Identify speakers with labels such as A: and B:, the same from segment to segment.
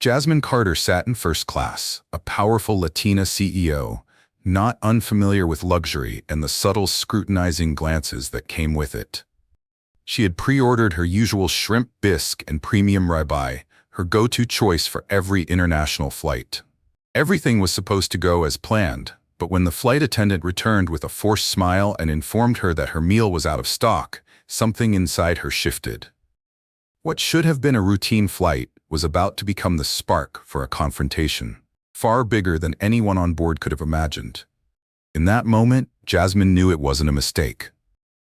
A: Jasmine Carter sat in first class, a powerful Latina CEO, not unfamiliar with luxury and the subtle scrutinizing glances that came with it. She had pre-ordered her usual shrimp bisque and premium ribeye, her go-to choice for every international flight. Everything was supposed to go as planned, but when the flight attendant returned with a forced smile and informed her that her meal was out of stock, something inside her shifted. What should have been a routine flight was about to become the spark for a confrontation, far bigger than anyone on board could have imagined. In that moment, Jasmine knew it wasn't a mistake.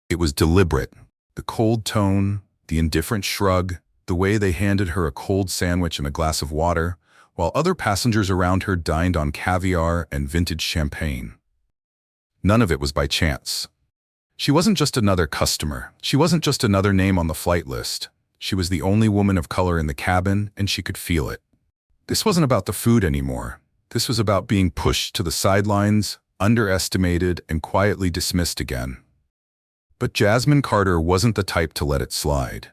A: It was deliberate. The cold tone, the indifferent shrug, the way they handed her a cold sandwich and a glass of water, while other passengers around her dined on caviar and vintage champagne. None of it was by chance. She wasn't just another customer. She wasn't just another name on the flight list. She was the only woman of color in the cabin, and she could feel it. This wasn't about the food anymore. This was about being pushed to the sidelines, underestimated, and quietly dismissed again. But Jasmine Carter wasn't the type to let it slide.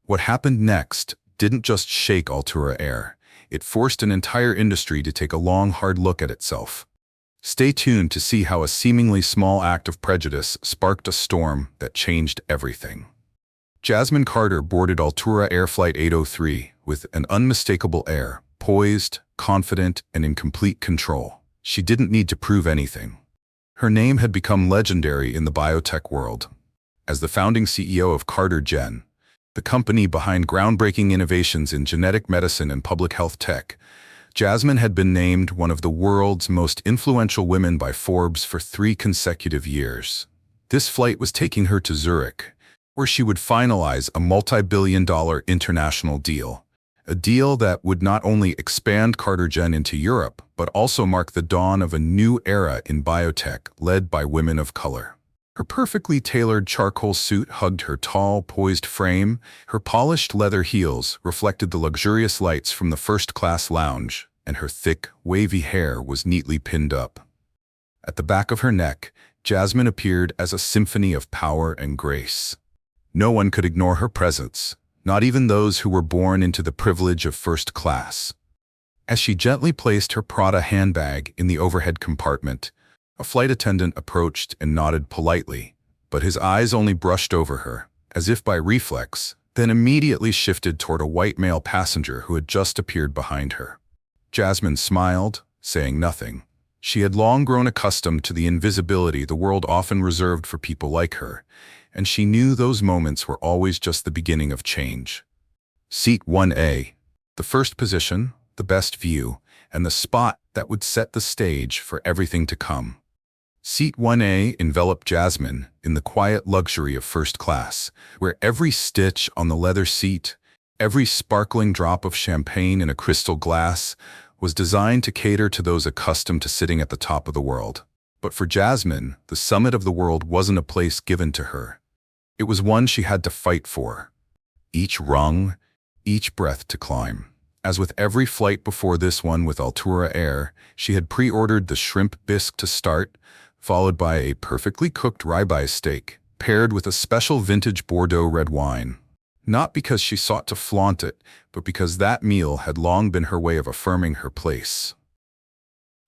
A: What happened next didn't just shake Altura Air. It forced an entire industry to take a long, hard look at itself. Stay tuned to see how a seemingly small act of prejudice sparked a storm that changed everything. Jasmine Carter boarded Altura Air Flight 803 with an unmistakable air, poised, confident, and in complete control. She didn't need to prove anything. Her name had become legendary in the biotech world. As the founding CEO of CarterGen, the company behind groundbreaking innovations in genetic medicine and public health tech, Jasmine had been named one of the world's most influential women by Forbes for 3 consecutive years. This flight was taking her to Zurich, where she would finalize a multi-billion-dollar international deal. A deal that would not only expand CarterGen into Europe, but also mark the dawn of a new era in biotech led by women of color. Her perfectly tailored charcoal suit hugged her tall, poised frame. Her polished leather heels reflected the luxurious lights from the first-class lounge, and her thick, wavy hair was neatly pinned up. At the back of her neck, Jasmine appeared as a symphony of power and grace. No one could ignore her presence, not even those who were born into the privilege of first class. As she gently placed her Prada handbag in the overhead compartment, a flight attendant approached and nodded politely, but his eyes only brushed over her, as if by reflex, then immediately shifted toward a white male passenger who had just appeared behind her. Jasmine smiled, saying nothing. She had long grown accustomed to the invisibility the world often reserved for people like her, and she knew those moments were always just the beginning of change. Seat 1A, the first position, the best view, and the spot that would set the stage for everything to come. Seat 1A enveloped Jasmine in the quiet luxury of first class, where every stitch on the leather seat, every sparkling drop of champagne in a crystal glass, was designed to cater to those accustomed to sitting at the top of the world. But for Jasmine, the summit of the world wasn't a place given to her. It was one she had to fight for. Each rung, each breath to climb. As with every flight before this one with Altura Air, she had pre-ordered the shrimp bisque to start, followed by a perfectly cooked ribeye steak, paired with a special vintage Bordeaux red wine. Not because she sought to flaunt it, but because that meal had long been her way of affirming her place.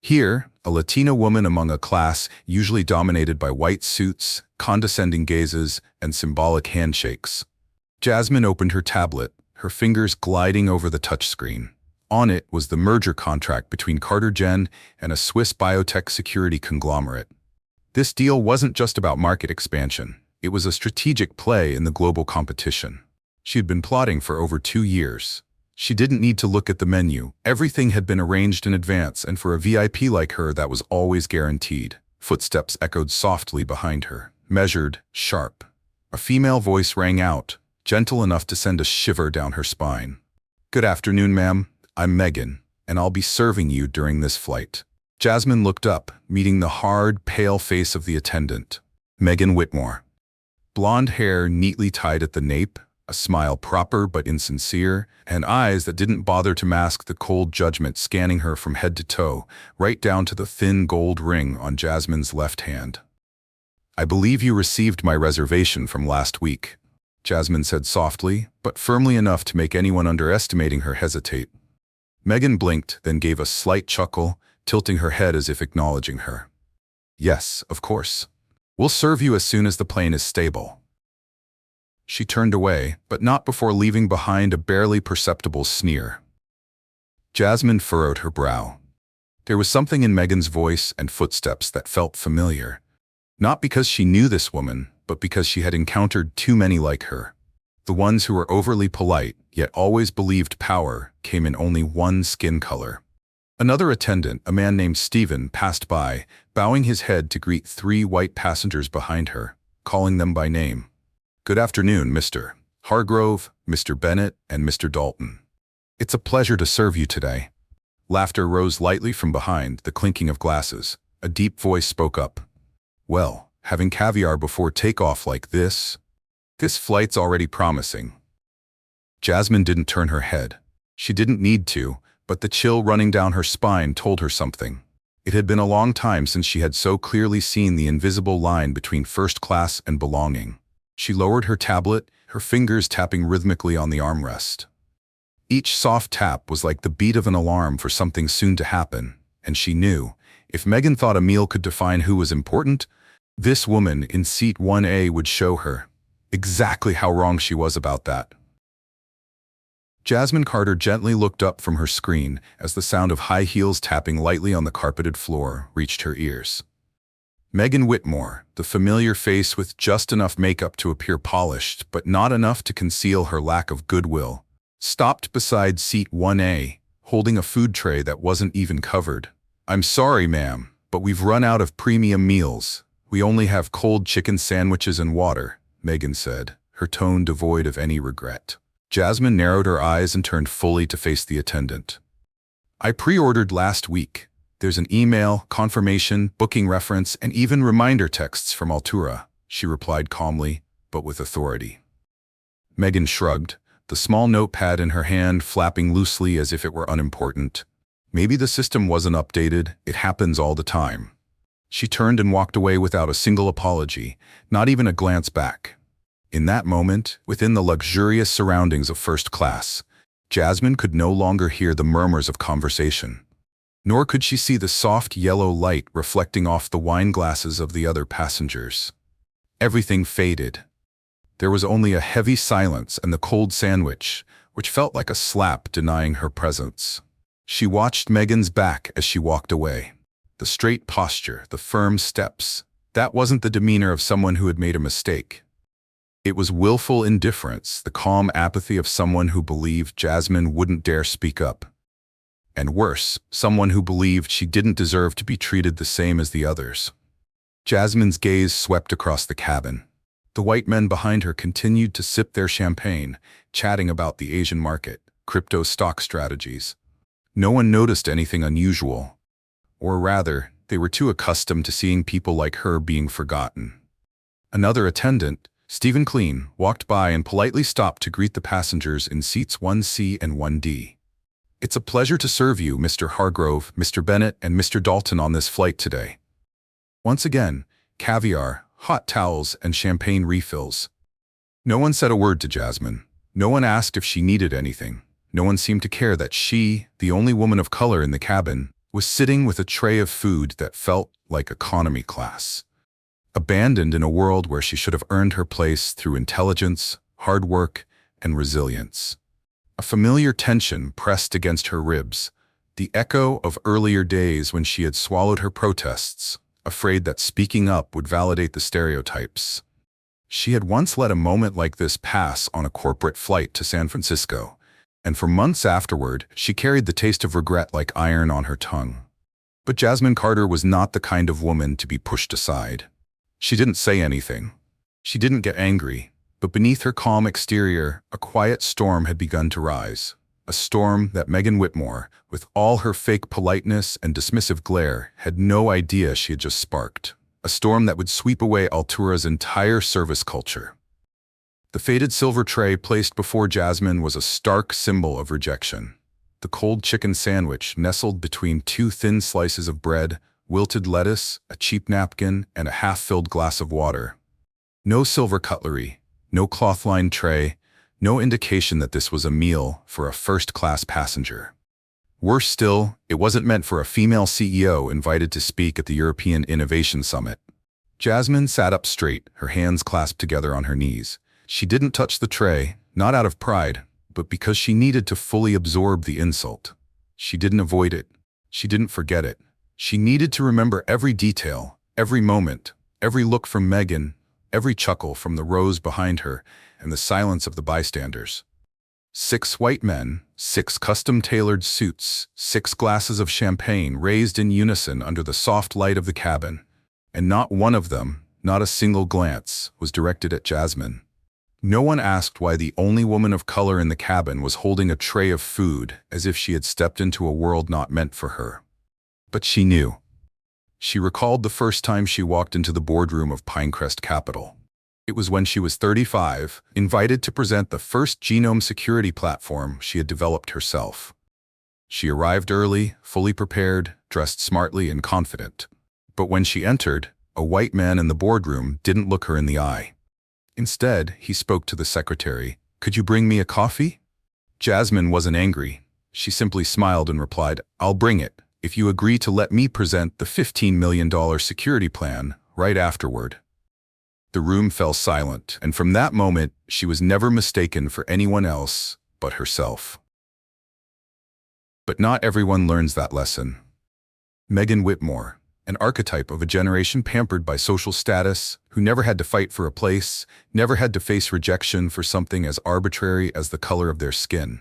A: Here, a Latina woman among a class usually dominated by white suits, condescending gazes, and symbolic handshakes. Jasmine opened her tablet, her fingers gliding over the touchscreen. On it was the merger contract between CarterGen and a Swiss biotech security conglomerate. This deal wasn't just about market expansion. It was a strategic play in the global competition. She had been plotting for over 2 years. She didn't need to look at the menu. Everything had been arranged in advance, and for a VIP like her, that was always guaranteed. Footsteps echoed softly behind her, measured, sharp. A female voice rang out, gentle enough to send a shiver down her spine. "Good afternoon, ma'am. I'm Megan, and I'll be serving you during this flight." Jasmine looked up, meeting the hard, pale face of the attendant. Megan Whitmore. Blonde hair neatly tied at the nape, a smile proper but insincere, and eyes that didn't bother to mask the cold judgment scanning her from head to toe, right down to the thin gold ring on Jasmine's left hand. "I believe you received my reservation from last week," Jasmine said softly, but firmly enough to make anyone underestimating her hesitate. Megan blinked, then gave a slight chuckle, tilting her head as if acknowledging her. Yes, of course. We'll serve you as soon as the plane is stable. She turned away, but not before leaving behind a barely perceptible sneer. Jasmine furrowed her brow. There was something in Megan's voice and footsteps that felt familiar. Not because she knew this woman, but because she had encountered too many like her. The ones who were overly polite, yet always believed power, came in only one skin color. Another attendant, a man named Stephen, passed by, bowing his head to greet 3 white passengers behind her, calling them by name. Good afternoon, Mr. Hargrove, Mr. Bennett, and Mr. Dalton. It's a pleasure to serve you today. Laughter rose lightly from behind the clinking of glasses. A deep voice spoke up. Well, having caviar before takeoff like this flight's already promising. Jasmine didn't turn her head. She didn't need to, but the chill running down her spine told her something. It had been a long time since she had so clearly seen the invisible line between first class and belonging. She lowered her tablet, her fingers tapping rhythmically on the armrest. Each soft tap was like the beat of an alarm for something soon to happen, and she knew, if Megan thought a meal could define who was important, this woman in seat 1A would show her exactly how wrong she was about that. Jasmine Carter gently looked up from her screen as the sound of high heels tapping lightly on the carpeted floor reached her ears. Megan Whitmore, the familiar face with just enough makeup to appear polished but not enough to conceal her lack of goodwill, stopped beside seat 1A, holding a food tray that wasn't even covered. I'm sorry, ma'am, but we've run out of premium meals. We only have cold chicken sandwiches and water, Megan said, her tone devoid of any regret. Jasmine narrowed her eyes and turned fully to face the attendant. I pre-ordered last week. There's an email, confirmation, booking reference, and even reminder texts from Altura, she replied calmly, but with authority. Megan shrugged, the small notepad in her hand flapping loosely as if it were unimportant. Maybe the system wasn't updated, it happens all the time. She turned and walked away without a single apology, not even a glance back. In that moment, within the luxurious surroundings of first class, Jasmine could no longer hear the murmurs of conversation. Nor could she see the soft yellow light reflecting off the wine glasses of the other passengers. Everything faded. There was only a heavy silence and the cold sandwich, which felt like a slap denying her presence. She watched Megan's back as she walked away. The straight posture, the firm steps, that wasn't the demeanor of someone who had made a mistake. It was willful indifference, the calm apathy of someone who believed Jasmine wouldn't dare speak up. And worse, someone who believed she didn't deserve to be treated the same as the others. Jasmine's gaze swept across the cabin. The white men behind her continued to sip their champagne, chatting about the Asian market, crypto stock strategies. No one noticed anything unusual. Or rather, they were too accustomed to seeing people like her being forgotten. Another attendant, Stephen Clean, walked by and politely stopped to greet the passengers in seats 1C and 1D. It's a pleasure to serve you, Mr. Hargrove, Mr. Bennett, and Mr. Dalton on this flight today. Once again, caviar, hot towels, and champagne refills. No one said a word to Jasmine. No one asked if she needed anything. No one seemed to care that she, the only woman of color in the cabin, was sitting with a tray of food that felt like economy class. Abandoned in a world where she should have earned her place through intelligence, hard work, and resilience. A familiar tension pressed against her ribs, the echo of earlier days when she had swallowed her protests, afraid that speaking up would validate the stereotypes. She had once let a moment like this pass on a corporate flight to San Francisco, and for months afterward, she carried the taste of regret like iron on her tongue. But Jasmine Carter was not the kind of woman to be pushed aside. She didn't say anything. She didn't get angry, but beneath her calm exterior, a quiet storm had begun to rise. A storm that Megan Whitmore, with all her fake politeness and dismissive glare, had no idea she had just sparked. A storm that would sweep away Altura's entire service culture. The faded silver tray placed before Jasmine was a stark symbol of rejection. The cold chicken sandwich nestled between 2 thin slices of bread, wilted lettuce, a cheap napkin, and a half-filled glass of water. No silver cutlery, no cloth-lined tray, no indication that this was a meal for a first-class passenger. Worse still, it wasn't meant for a female CEO invited to speak at the European Innovation Summit. Jasmine sat up straight, her hands clasped together on her knees. She didn't touch the tray, not out of pride, but because she needed to fully absorb the insult. She didn't avoid it. She didn't forget it. She needed to remember every detail, every moment, every look from Megan, every chuckle from the rows behind her, and the silence of the bystanders. 6 white men, 6 custom-tailored suits, 6 glasses of champagne raised in unison under the soft light of the cabin. And not one of them, not a single glance, was directed at Jasmine. No one asked why the only woman of color in the cabin was holding a tray of food as if she had stepped into a world not meant for her. But she knew. She recalled the first time she walked into the boardroom of Pinecrest Capital. It was when she was 35, invited to present the first genome security platform she had developed herself. She arrived early, fully prepared, dressed smartly and confident. But when she entered, a white man in the boardroom didn't look her in the eye. Instead, he spoke to the secretary. "Could you bring me a coffee?" Jasmine wasn't angry. She simply smiled and replied, "I'll bring it, if you agree to let me present the $15 million security plan right afterward." The room fell silent, and from that moment, she was never mistaken for anyone else but herself. But not everyone learns that lesson. Megan Whitmore, an archetype of a generation pampered by social status, who never had to fight for a place, never had to face rejection for something as arbitrary as the color of their skin.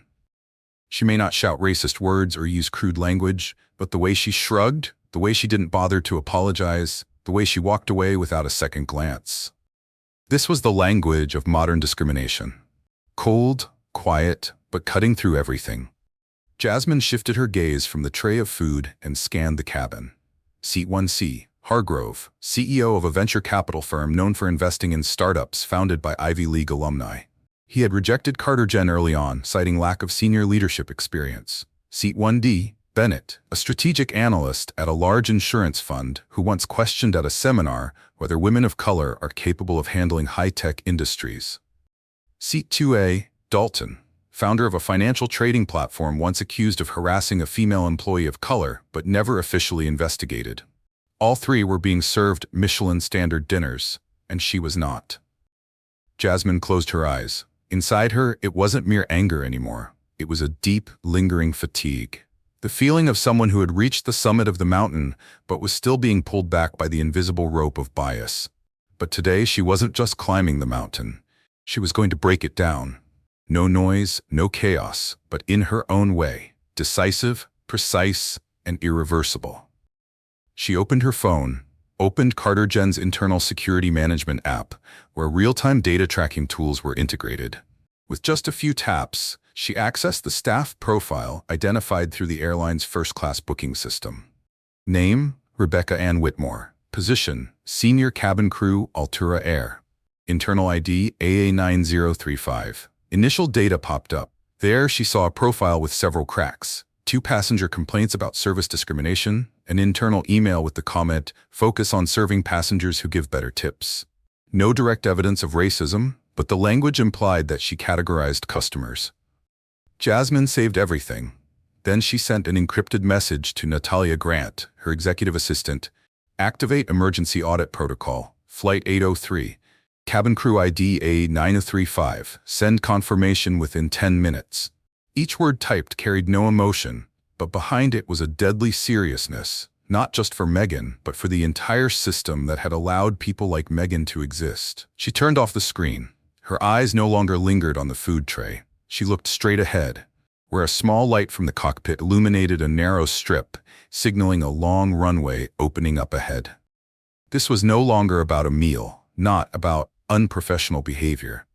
A: She may not shout racist words or use crude language, but the way she shrugged, the way she didn't bother to apologize, the way she walked away without a second glance. This was the language of modern discrimination. Cold, quiet, but cutting through everything. Jasmine shifted her gaze from the tray of food and scanned the cabin. Seat 1C, Hargrove, CEO of a venture capital firm known for investing in startups founded by Ivy League alumni. He had rejected CarterGen early on, citing lack of senior leadership experience. Seat 1D, Bennett, a strategic analyst at a large insurance fund who once questioned at a seminar whether women of color are capable of handling high-tech industries. Seat 2A, Dalton, founder of a financial trading platform once accused of harassing a female employee of color but never officially investigated. All three were being served Michelin-standard dinners, and she was not. Jasmine closed her eyes. Inside her, it wasn't mere anger anymore. It was a deep, lingering fatigue. The feeling of someone who had reached the summit of the mountain but was still being pulled back by the invisible rope of bias. But today she wasn't just climbing the mountain. She was going to break it down. No noise, no chaos, but in her own way, decisive, precise, and irreversible. She opened her phone, opened CarterGen's internal security management app, where real-time data tracking tools were integrated. With just a few taps, she accessed the staff profile identified through the airline's first-class booking system. Name, Rebecca Ann Whitmore. Position, Senior Cabin Crew, Altura Air. Internal ID, AA9035. Initial data popped up. There she saw a profile with several cracks, 2 passenger complaints about service discrimination, an internal email with the comment, "Focus on serving passengers who give better tips." No direct evidence of racism, but the language implied that she categorized customers. Jasmine saved everything. Then she sent an encrypted message to Natalia Grant, her executive assistant. "Activate emergency audit protocol, Flight 803. Cabin crew ID A9035. Send confirmation within 10 minutes. Each word typed carried no emotion, but behind it was a deadly seriousness, not just for Megan, but for the entire system that had allowed people like Megan to exist. She turned off the screen. Her eyes no longer lingered on the food tray. She looked straight ahead, where a small light from the cockpit illuminated a narrow strip, signaling a long runway opening up ahead. This was no longer about a meal, not about unprofessional behavior.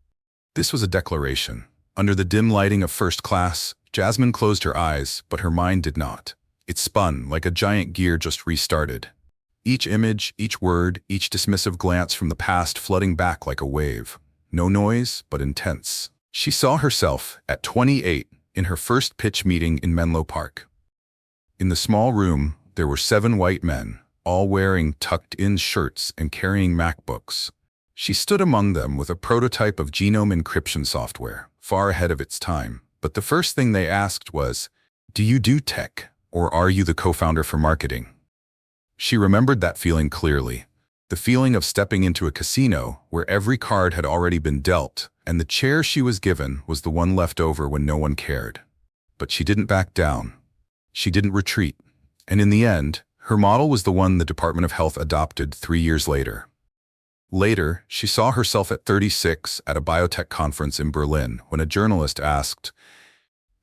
A: This was a declaration. Under the dim lighting of first class, Jasmine closed her eyes, but her mind did not. It spun like a giant gear just restarted. Each image, each word, each dismissive glance from the past flooding back like a wave. No noise, but intense. She saw herself, at 28, in her first pitch meeting in Menlo Park. In the small room, there were 7 white men, all wearing tucked-in shirts and carrying MacBooks. She stood among them with a prototype of genome encryption software, far ahead of its time. But the first thing they asked was, Do you do tech, or are you the co-founder for marketing? She remembered that feeling clearly. The feeling of stepping into a casino where every card had already been dealt, and the chair she was given was the one left over when no one cared. But she didn't back down. She didn't retreat. And in the end, her model was the one the Department of Health adopted 3 years later. Later, she saw herself at 36 at a biotech conference in Berlin when a journalist asked,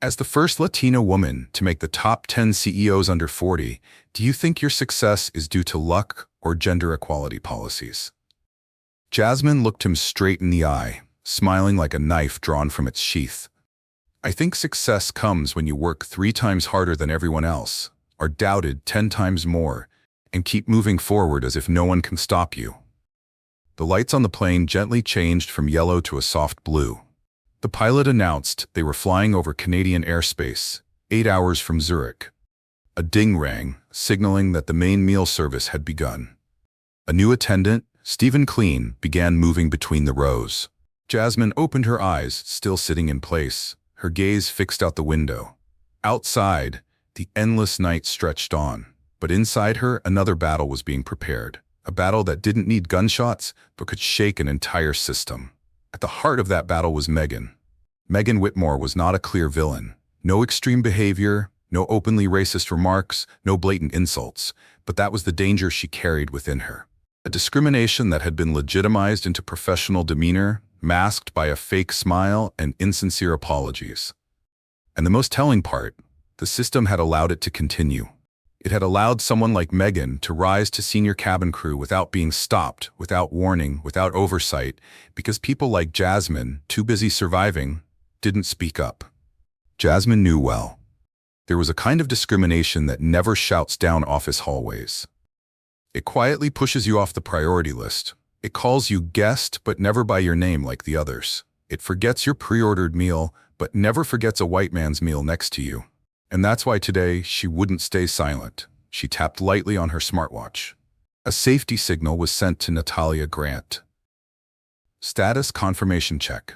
A: "As the first Latina woman to make the top 10 CEOs under 40, do you think your success is due to luck or gender equality policies?" Jasmine looked him straight in the eye, smiling like a knife drawn from its sheath. "I think success comes when you work 3 times harder than everyone else, are doubted 10 times more, and keep moving forward as if no one can stop you." The lights on the plane gently changed from yellow to a soft blue. The pilot announced they were flying over Canadian airspace, 8 hours from Zurich. A ding rang, signaling that the main meal service had begun. A new attendant, Stephen Clean, began moving between the rows. Jasmine opened her eyes, still sitting in place, her gaze fixed out the window. Outside, the endless night stretched on, but inside her another battle was being prepared. A battle that didn't need gunshots, but could shake an entire system. At the heart of that battle was Megan. Megan Whitmore was not a clear villain. No extreme behavior, no openly racist remarks, no blatant insults, but that was the danger she carried within her. A discrimination that had been legitimized into professional demeanor, masked by a fake smile and insincere apologies. And the most telling part, the system had allowed it to continue. It had allowed someone like Megan to rise to senior cabin crew without being stopped, without warning, without oversight, because people like Jasmine, too busy surviving, didn't speak up. Jasmine knew well. There was a kind of discrimination that never shouts down office hallways. It quietly pushes you off the priority list. It calls you guest, but never by your name like the others. It forgets your pre-ordered meal, but never forgets a white man's meal next to you. And that's why today she wouldn't stay silent. She tapped lightly on her smartwatch. A safety signal was sent to Natalia Grant. Status confirmation check.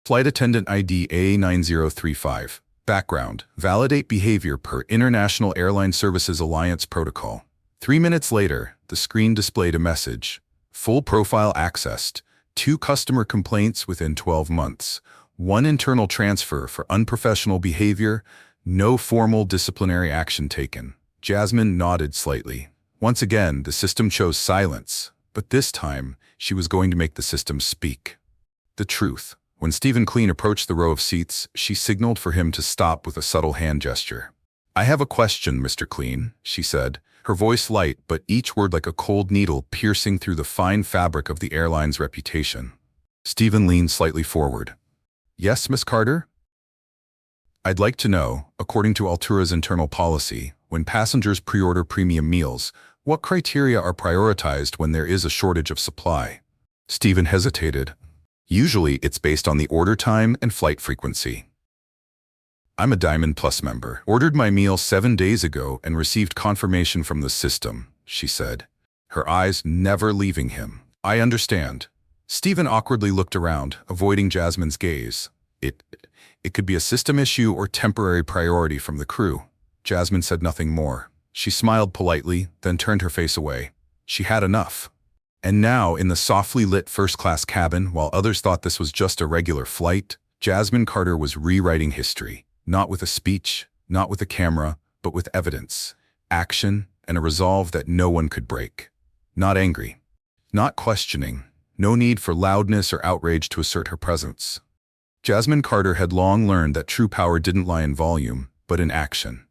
A: Flight attendant ID A9035. Background: validate behavior per International Airline Services Alliance protocol. 3 minutes later, the screen displayed a message. Full profile accessed. 2 customer complaints within 12 months. 1 internal transfer for unprofessional behavior. No formal disciplinary action taken. Jasmine nodded slightly. Once again, the system chose silence, but this time, she was going to make the system speak. The truth. When Stephen Clean approached the row of seats, she signaled for him to stop with a subtle hand gesture. "I have a question, Mr. Clean," she said, her voice light but each word like a cold needle piercing through the fine fabric of the airline's reputation. Stephen leaned slightly forward. "Yes, Miss Carter?" "I'd like to know, according to Altura's internal policy, when passengers pre-order premium meals, what criteria are prioritized when there is a shortage of supply?" Stephen hesitated. "Usually it's based on the order time and flight frequency. I'm a Diamond Plus member. Ordered my meal 7 days ago and received confirmation from the system," she said, her eyes never leaving him. "I understand." Stephen awkwardly looked around, avoiding Jasmine's gaze. It could be a system issue or temporary priority from the crew. Jasmine said nothing more. She smiled politely, then turned her face away. She had enough. And now, in the softly lit first-class cabin, while others thought this was just a regular flight, Jasmine Carter was rewriting history. Not with a speech, not with a camera, but with evidence, action, and a resolve that no one could break. Not angry. Not questioning. No need for loudness or outrage to assert her presence. Jasmine Carter had long learned that true power didn't lie in volume, but in action.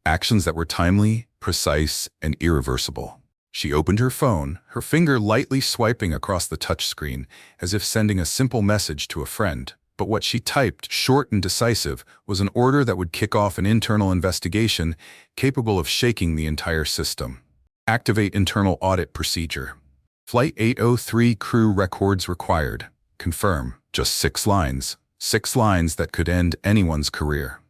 A: Actions that were timely, precise, and irreversible. She opened her phone, her finger lightly swiping across the touchscreen, as if sending a simple message to a friend. But what she typed, short and decisive, was an order that would kick off an internal investigation capable of shaking the entire system. Activate internal audit procedure. Flight 803 crew records required. Confirm. Just 6 lines. 6 lines that could end anyone's career.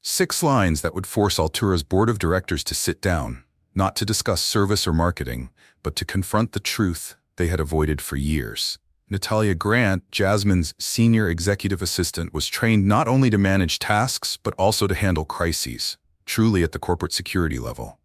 A: 6 lines that would force Altura's board of directors to sit down, not to discuss service or marketing, but to confront the truth they had avoided for years. Natalia Grant, Jasmine's senior executive assistant, was trained not only to manage tasks, but also to handle crises. truly at the corporate security level.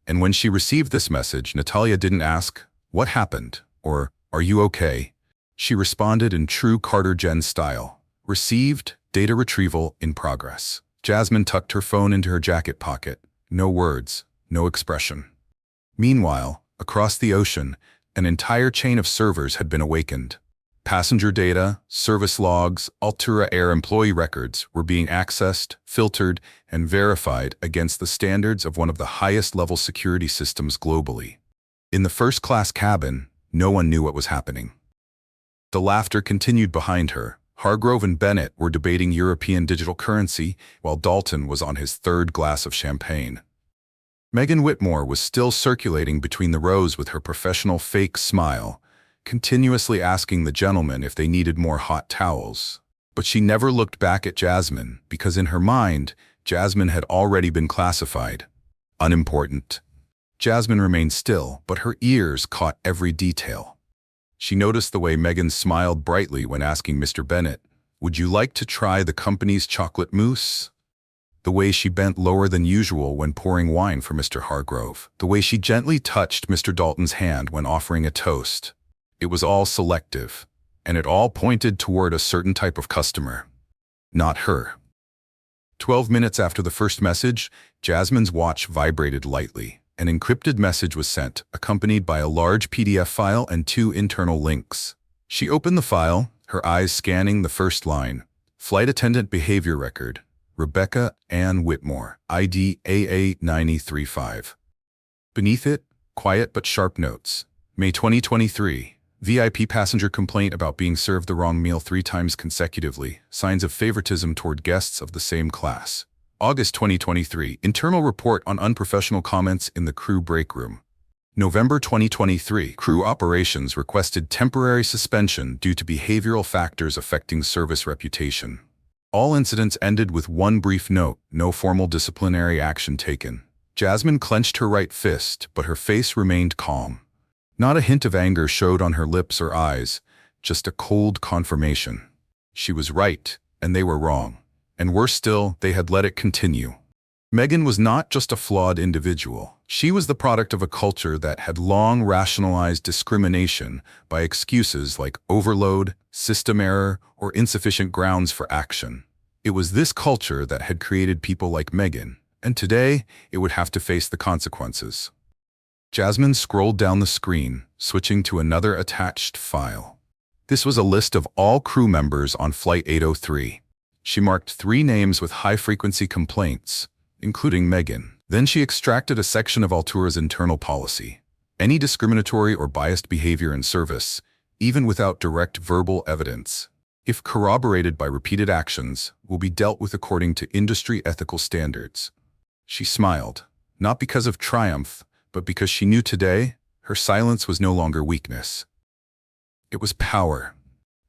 A: And when she received this message, Natalia didn't ask, "What happened?" or "Are you okay?" She responded in true CarterGen style. Received, data retrieval in progress. Jasmine tucked her phone into her jacket pocket. No words, no expression. Meanwhile, across the ocean, an entire chain of servers had been awakened. Passenger data, service logs, Altura Air employee records were being accessed, filtered, and verified against the standards of one of the highest-level security systems globally. In the first-class cabin, no one knew what was happening. The laughter continued behind her. Hargrove and Bennett were debating European digital currency, while Dalton was on his third glass of champagne. Megan Whitmore was still circulating between the rows with her professional fake smile, continuously asking the gentlemen if they needed more hot towels. But she never looked back at Jasmine, because in her mind, Jasmine had already been classified. Unimportant. Jasmine remained still, but her ears caught every detail. She noticed the way Megan smiled brightly when asking Mr. Bennett, "Would you like to try the company's chocolate mousse?" The way she bent lower than usual when pouring wine for Mr. Hargrove. The way she gently touched Mr. Dalton's hand when offering a toast. It was all selective, and it all pointed toward a certain type of customer. Not her. 12 minutes after the first message, Jasmine's watch vibrated lightly. An encrypted message was sent, accompanied by a large PDF file and 2 internal links. She opened the file, her eyes scanning the first line. Flight attendant behavior record. Rebecca Ann Whitmore, ID AA9035. Beneath it, quiet but sharp notes. May 2023. VIP passenger complaint about being served the wrong meal 3 times consecutively. Signs of favoritism toward guests of the same class. August 2023. Internal report on unprofessional comments in the crew break room. November 2023. Crew operations requested temporary suspension due to behavioral factors affecting service reputation. All incidents ended with one brief note, no formal disciplinary action taken. Jasmine clenched her right fist, but her face remained calm. Not a hint of anger showed on her lips or eyes, just a cold confirmation. She was right, and they were wrong. And worse still, they had let it continue. Megan was not just a flawed individual. She was the product of a culture that had long rationalized discrimination by excuses like overload, system error, or insufficient grounds for action. It was this culture that had created people like Megan, and today it would have to face the consequences. Jasmine scrolled down the screen, switching to another attached file. This was a list of all crew members on Flight 803. She marked 3 names with high-frequency complaints, including Megan. Then she extracted a section of Altura's internal policy. Any discriminatory or biased behavior in service, even without direct verbal evidence, if corroborated by repeated actions, will be dealt with according to industry ethical standards. She smiled, not because of triumph, but because she knew today her silence was no longer weakness. It was power.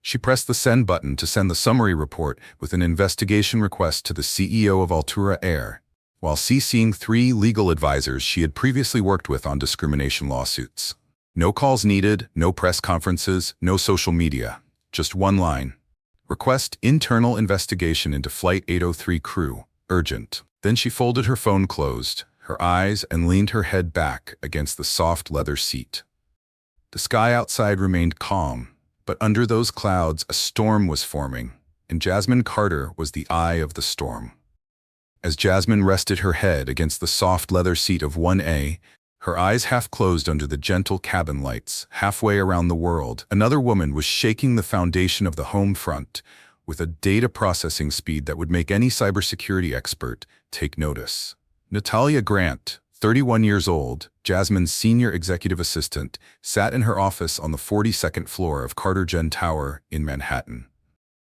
A: She pressed the send button to send the summary report with an investigation request to the CEO of Altura Air, while CCing 3 legal advisors she had previously worked with on discrimination lawsuits. No calls needed, no press conferences, no social media. Just one line. Request internal investigation into Flight 803 crew. Urgent. Then she folded her phone closed, her eyes, and leaned her head back against the soft leather seat. The sky outside remained calm, but under those clouds a storm was forming, and Jasmine Carter was the eye of the storm. As Jasmine rested her head against the soft leather seat of 1A, her eyes half closed under the gentle cabin lights, halfway around the world, another woman was shaking the foundation of the home front with a data processing speed that would make any cybersecurity expert take notice. Natalia Grant, 31 years old, Jasmine's senior executive assistant, sat in her office on the 42nd floor of CarterGen Tower in Manhattan.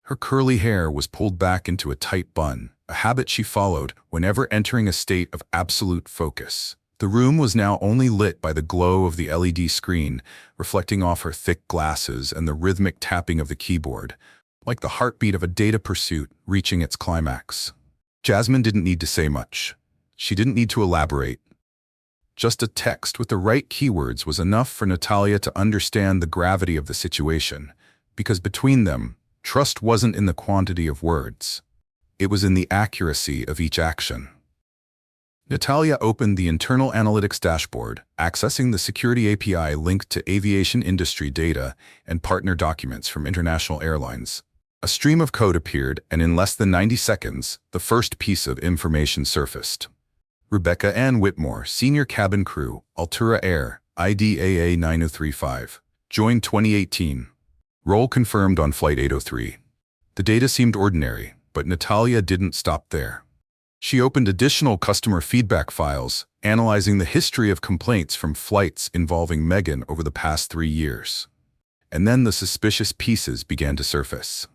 A: Her curly hair was pulled back into a tight bun, a habit she followed whenever entering a state of absolute focus. The room was now only lit by the glow of the LED screen, reflecting off her thick glasses and the rhythmic tapping of the keyboard, like the heartbeat of a data pursuit reaching its climax. Jasmine didn't need to say much. She didn't need to elaborate. Just a text with the right keywords was enough for Natalia to understand the gravity of the situation, because between them, trust wasn't in the quantity of words. It was in the accuracy of each action. Natalia opened the internal analytics dashboard, accessing the security API linked to aviation industry data and partner documents from international airlines. A stream of code appeared, and in less than 90 seconds, the first piece of information surfaced. Rebecca Ann Whitmore, senior cabin crew, Altura Air, IDAA 9035. Joined 2018. Role confirmed on Flight 803. The data seemed ordinary, but Natalia didn't stop there. She opened additional customer feedback files, analyzing the history of complaints from flights involving Megan over the past 3 years. And then the suspicious pieces began to surface.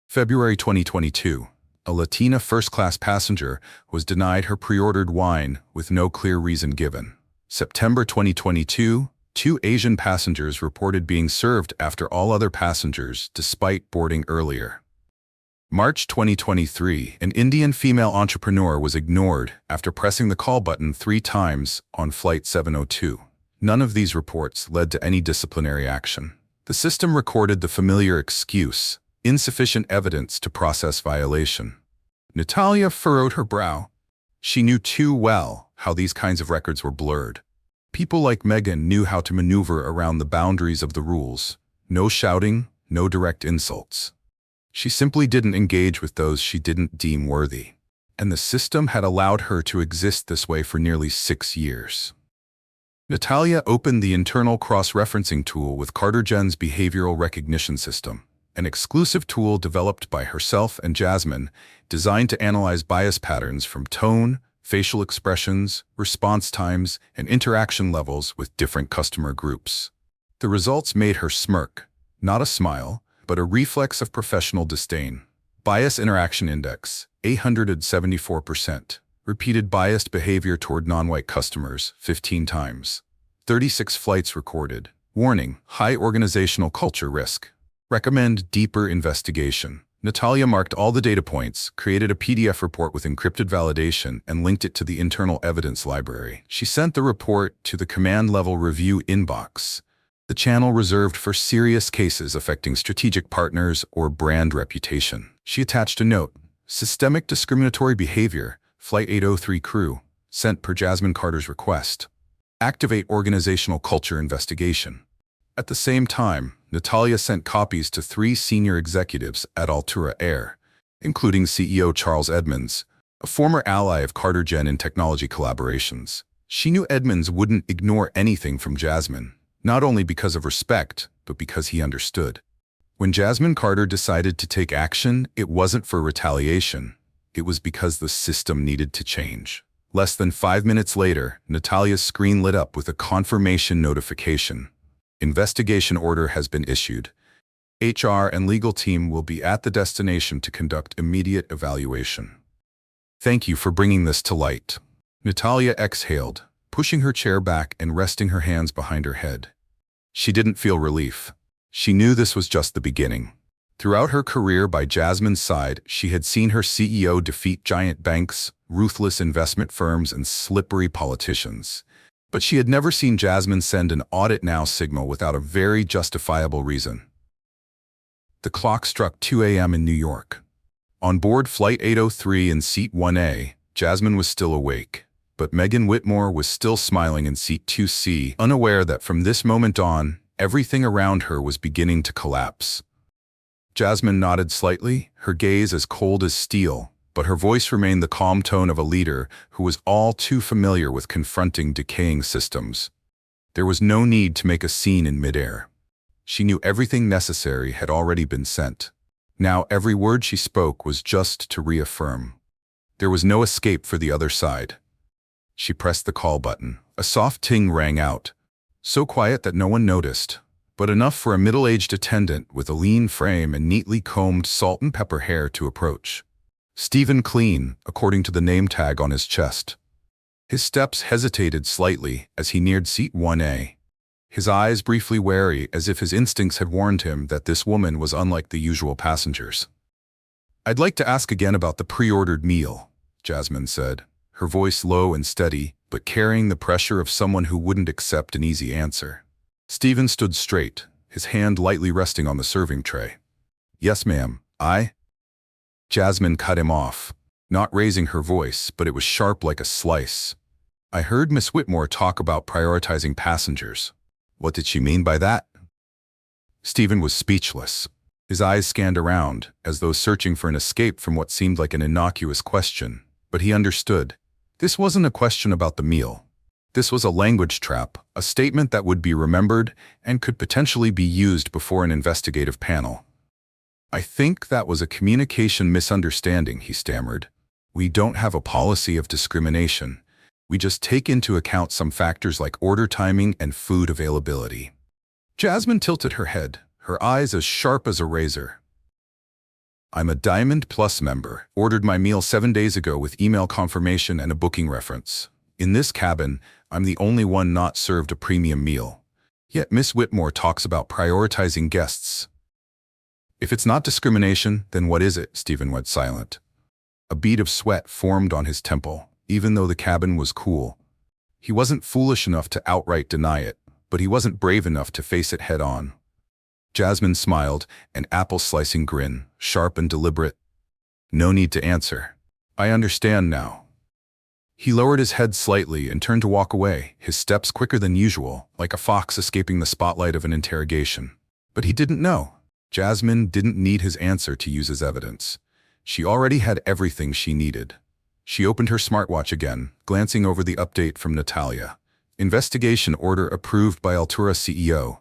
A: February 2022. A Latina first-class passenger was denied her pre-ordered wine with no clear reason given. September 2022. 2 Asian passengers reported being served after all other passengers despite boarding earlier. March 2023, an Indian female entrepreneur was ignored after pressing the call button 3 times on Flight 702. None of these reports led to any disciplinary action. The system recorded the familiar excuse, insufficient evidence to process violation. Natalia furrowed her brow. She knew too well how these kinds of records were blurred. People like Megan knew how to maneuver around the boundaries of the rules. No shouting, no direct insults. She simply didn't engage with those she didn't deem worthy. And the system had allowed her to exist this way for nearly 6 years. Natalia opened the internal cross-referencing tool with CarterGen's behavioral recognition system, an exclusive tool developed by herself and Jasmine, designed to analyze bias patterns from tone, facial expressions, response times, and interaction levels with different customer groups. The results made her smirk, not a smile, but a reflex of professional disdain. Bias Interaction Index, 874%. Repeated biased behavior toward non-white customers, 15 times. 36 flights recorded. Warning, high organizational culture risk. Recommend deeper investigation. Natalia marked all the data points, created a PDF report with encrypted validation, and linked it to the internal evidence library. She sent the report to the command-level review inbox, the channel reserved for serious cases affecting strategic partners or brand reputation. She attached a note, systemic discriminatory behavior, Flight 803 crew, sent per Jasmine Carter's request. Activate organizational culture investigation. At the same time, Natalia sent copies to 3 senior executives at Altura Air, including CEO Charles Edmonds, a former ally of CarterGen in technology collaborations. She knew Edmonds wouldn't ignore anything from Jasmine, not only because of respect, but because he understood. When Jasmine Carter decided to take action, it wasn't for retaliation. It was because the system needed to change. Less than 5 minutes later, Natalia's screen lit up with a confirmation notification. Investigation order has been issued. HR and legal team will be at the destination to conduct immediate evaluation. Thank you for bringing this to light. Natalia exhaled, pushing her chair back and resting her hands behind her head. She didn't feel relief. She knew this was just the beginning. Throughout her career by Jasmine's side, she had seen her CEO defeat giant banks, ruthless investment firms, and slippery politicians. But she had never seen Jasmine send an audit now signal without a very justifiable reason. The clock struck 2 a.m. in New York. On board Flight 803 in Seat 1A, Jasmine was still awake, but Megan Whitmore was still smiling in Seat 2C, unaware that from this moment on, everything around her was beginning to collapse. Jasmine nodded slightly, her gaze as cold as steel, but her voice remained the calm tone of a leader who was all too familiar with confronting decaying systems. There was no need to make a scene in midair. She knew everything necessary had already been sent. Now every word she spoke was just to reaffirm. There was no escape for the other side. She pressed the call button. A soft ting rang out, so quiet that no one noticed, but enough for a middle-aged attendant with a lean frame and neatly combed salt and pepper hair to approach. Stephen Clean, according to the name tag on his chest. His steps hesitated slightly as he neared Seat 1A, his eyes briefly wary as if his instincts had warned him that this woman was unlike the usual passengers. "I'd like to ask again about the pre-ordered meal," Jasmine said, her voice low and steady, but carrying the pressure of someone who wouldn't accept an easy answer. Stephen stood straight, his hand lightly resting on the serving tray. "Yes, ma'am, Jasmine cut him off, not raising her voice, but it was sharp like a slice. I heard Miss Whitmore talk about prioritizing passengers. What did she mean by that? Stephen was speechless. His eyes scanned around, as though searching for an escape from what seemed like an innocuous question. But he understood. This wasn't a question about the meal. This was a language trap, a statement that would be remembered and could potentially be used before an investigative panel. I think that was a communication misunderstanding, he stammered. We don't have a policy of discrimination. We just take into account some factors like order timing and food availability. Jasmine tilted her head, her eyes as sharp as a razor. I'm a Diamond Plus member, ordered my meal 7 days ago with email confirmation and a booking reference. In this cabin, I'm the only one not served a premium meal. Yet Miss Whitmore talks about prioritizing guests. If it's not discrimination, then what is it? Stephen went silent. A bead of sweat formed on his temple, even though the cabin was cool. He wasn't foolish enough to outright deny it, but he wasn't brave enough to face it head-on. Jasmine smiled, an apple-slicing grin, sharp and deliberate. No need to answer. I understand now. He lowered his head slightly and turned to walk away, his steps quicker than usual, like a fox escaping the spotlight of an interrogation. But he didn't know. Jasmine didn't need his answer to use as evidence. She already had everything she needed. She opened her smartwatch again, glancing over the update from Natalia. Investigation order approved by Altura CEO.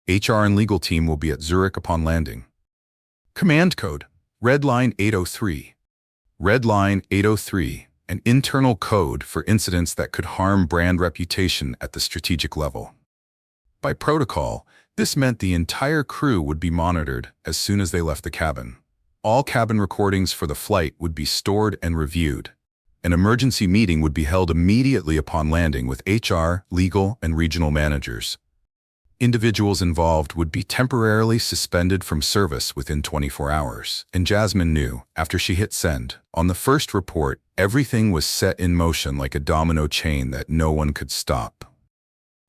A: HR and legal team will be at Zurich upon landing. Command code, Redline 803. Redline 803, an internal code for incidents that could harm brand reputation at the strategic level. By protocol, this meant the entire crew would be monitored as soon as they left the cabin. All cabin recordings for the flight would be stored and reviewed. An emergency meeting would be held immediately upon landing with HR, legal, and regional managers. Individuals involved would be temporarily suspended from service within 24 hours, and Jasmine knew, after she hit send, on the first report, everything was set in motion like a domino chain that no one could stop.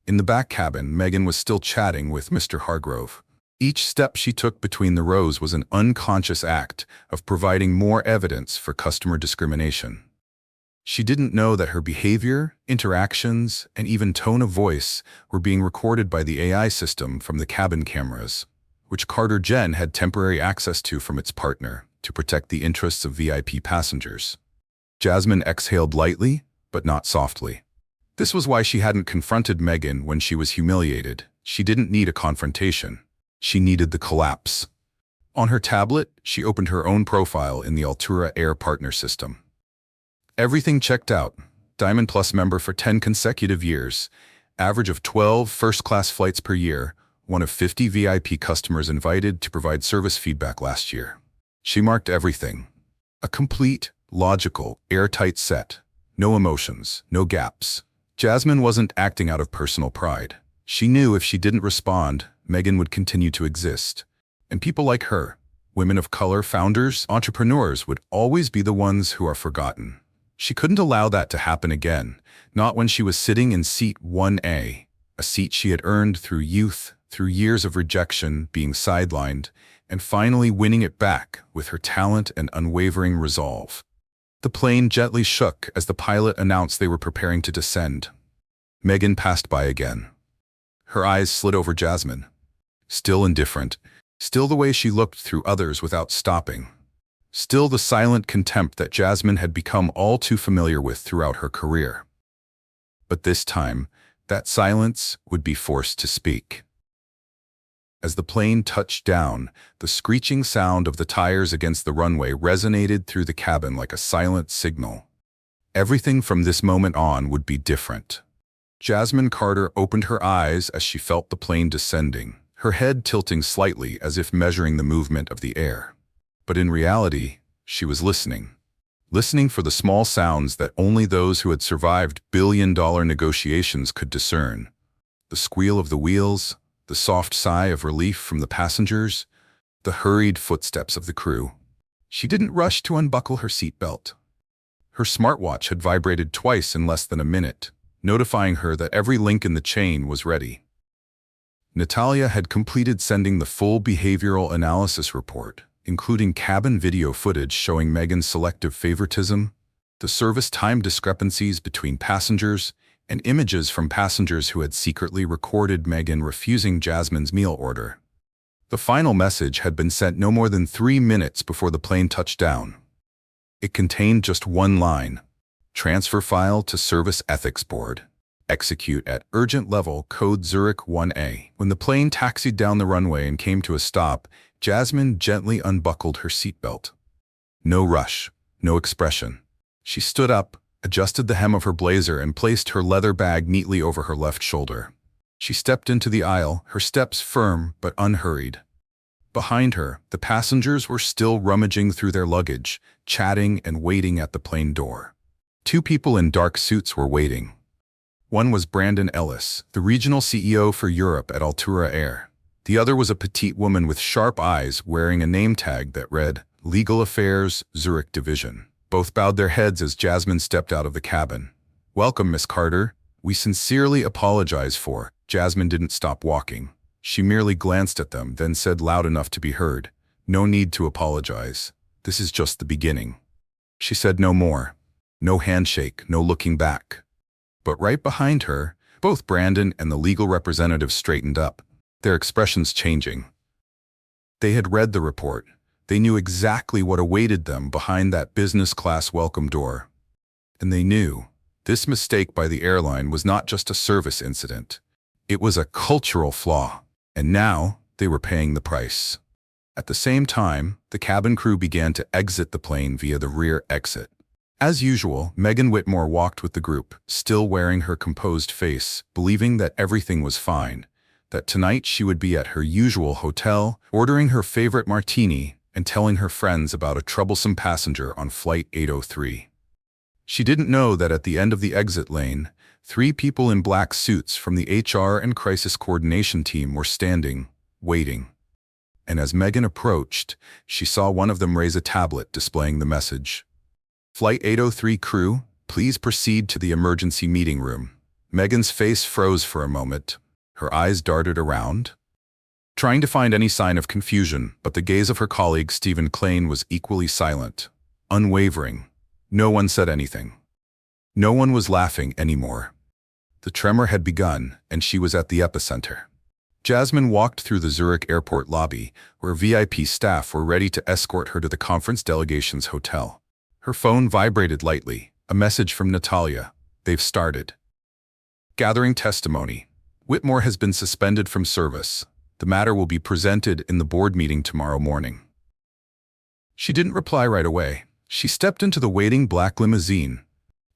A: In the back cabin, Megan was still chatting with Mr. Hargrove. Each step she took between the rows was an unconscious act of providing more evidence for customer discrimination. She didn't know that her behavior, interactions, and even tone of voice were being recorded by the AI system from the cabin cameras, which CarterGen had temporary access to from its partner to protect the interests of VIP passengers. Jasmine exhaled lightly, but not softly. This was why she hadn't confronted Megan when she was humiliated. She didn't need a confrontation. She needed the collapse. On her tablet, she opened her own profile in the Altura Air Partner system. Everything checked out. Diamond Plus member for 10 consecutive years. Average of 12 first-class flights per year. One of 50 VIP customers invited to provide service feedback last year. She marked everything. A complete, logical, airtight set. No emotions, no gaps. Jasmine wasn't acting out of personal pride. She knew if she didn't respond, Megan would continue to exist. And people like her, women of color, founders, entrepreneurs, would always be the ones who are forgotten. She couldn't allow that to happen again, not when she was sitting in seat 1A, a seat she had earned through youth, through years of rejection, being sidelined, and finally winning it back with her talent and unwavering resolve. The plane gently shook as the pilot announced they were preparing to descend. Megan passed by again. Her eyes slid over Jasmine. Still indifferent, still the way she looked through others without stopping. Still the silent contempt that Jasmine had become all too familiar with throughout her career. But this time, that silence would be forced to speak. As the plane touched down, the screeching sound of the tires against the runway resonated through the cabin like a silent signal. Everything from this moment on would be different. Jasmine Carter opened her eyes as she felt the plane descending, her head tilting slightly as if measuring the movement of the air. But in reality, she was listening. Listening for the small sounds that only those who had survived billion-dollar negotiations could discern. The squeal of the wheels, the soft sigh of relief from the passengers, the hurried footsteps of the crew. She didn't rush to unbuckle her seatbelt. Her smartwatch had vibrated twice in less than a minute, notifying her that every link in the chain was ready. Natalia had completed sending the full behavioral analysis report, including cabin video footage showing Megan's selective favoritism, the service time discrepancies between passengers, and images from passengers who had secretly recorded Megan refusing Jasmine's meal order. The final message had been sent no more than 3 minutes before the plane touched down. It contained just one line: transfer file to Service Ethics Board. Execute at urgent level, code Zurich 1A. When the plane taxied down the runway and came to a stop, Jasmine gently unbuckled her seatbelt. No rush, no expression. She stood up, adjusted the hem of her blazer, and placed her leather bag neatly over her left shoulder. She stepped into the aisle, her steps firm but unhurried. Behind her, the passengers were still rummaging through their luggage, chatting and waiting at the plane door. 2 people in dark suits were waiting. One was Brandon Ellis, the regional CEO for Europe at Altura Air. The other was a petite woman with sharp eyes wearing a name tag that read, Legal Affairs, Zurich Division. Both bowed their heads as Jasmine stepped out of the cabin. Welcome, Miss Carter. We sincerely apologize for. Jasmine didn't stop walking. She merely glanced at them, then said loud enough to be heard, No need to apologize. This is just the beginning. She said no more. No handshake, no looking back. But right behind her, both Brandon and the legal representative straightened up, their expressions changing. They had read the report. They knew exactly what awaited them behind that business-class welcome door. And they knew this mistake by the airline was not just a service incident. It was a cultural flaw. And now they were paying the price. At the same time, the cabin crew began to exit the plane via the rear exit. As usual, Megan Whitmore walked with the group, still wearing her composed face, believing that everything was fine, that tonight she would be at her usual hotel, ordering her favorite martini and telling her friends about a troublesome passenger on Flight 803. She didn't know that at the end of the exit lane, 3 people in black suits from the HR and crisis coordination team were standing, waiting. And as Megan approached, she saw one of them raise a tablet displaying the message. Flight 803 crew, please proceed to the emergency meeting room. Megan's face froze for a moment. Her eyes darted around, trying to find any sign of confusion, but the gaze of her colleague Stephen Klain was equally silent, unwavering. No one said anything. No one was laughing anymore. The tremor had begun, and she was at the epicenter. Jasmine walked through the Zurich airport lobby, where VIP staff were ready to escort her to the conference delegation's hotel. Her phone vibrated lightly, a message from Natalia. They've started. Gathering testimony. Whitmore has been suspended from service. The matter will be presented in the board meeting tomorrow morning. She didn't reply right away. She stepped into the waiting black limousine.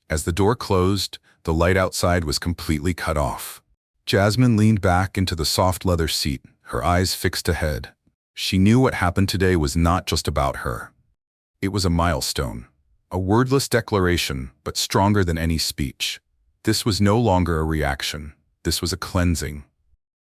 A: As the door closed, the light outside was completely cut off. Jasmine leaned back into the soft leather seat, her eyes fixed ahead. She knew what happened today was not just about her. It was a milestone. A wordless declaration, but stronger than any speech. This was no longer a reaction. This was a cleansing.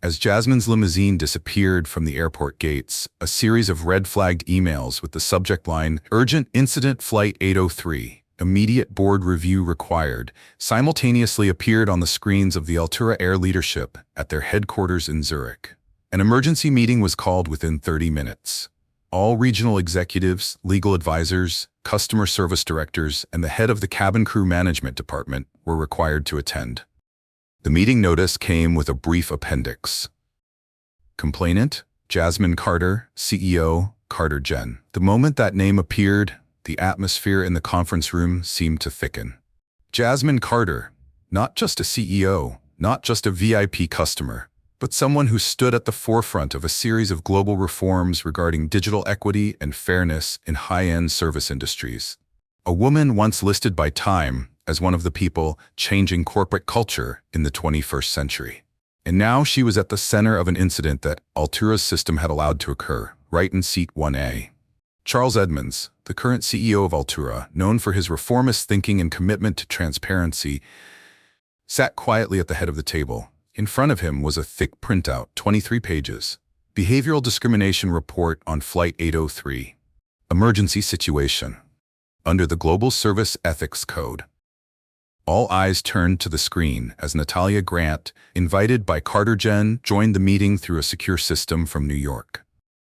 A: As Jasmine's limousine disappeared from the airport gates, a series of red-flagged emails with the subject line, Urgent Incident Flight 803, Immediate Board Review Required, simultaneously appeared on the screens of the Altura Air leadership at their headquarters in Zurich. An emergency meeting was called within 30 minutes. All regional executives, legal advisors, customer service directors, and the head of the cabin crew management department were required to attend. The meeting notice came with a brief appendix. Complainant, Jasmine Carter, CEO, CarterGen. The moment that name appeared, the atmosphere in the conference room seemed to thicken. Jasmine Carter, not just a CEO, not just a VIP customer, but someone who stood at the forefront of a series of global reforms regarding digital equity and fairness in high-end service industries. A woman once listed by Time as one of the people changing corporate culture in the 21st century. And now she was at the center of an incident that Altura's system had allowed to occur, right in seat 1A. Charles Edmonds, the current CEO of Altura, known for his reformist thinking and commitment to transparency, sat quietly at the head of the table. In front of him was a thick printout, 23 pages. Behavioral Discrimination Report on Flight 803. Emergency Situation. Under the Global Service Ethics Code. All eyes turned to the screen as Natalia Grant, invited by CarterGen, joined the meeting through a secure system from New York.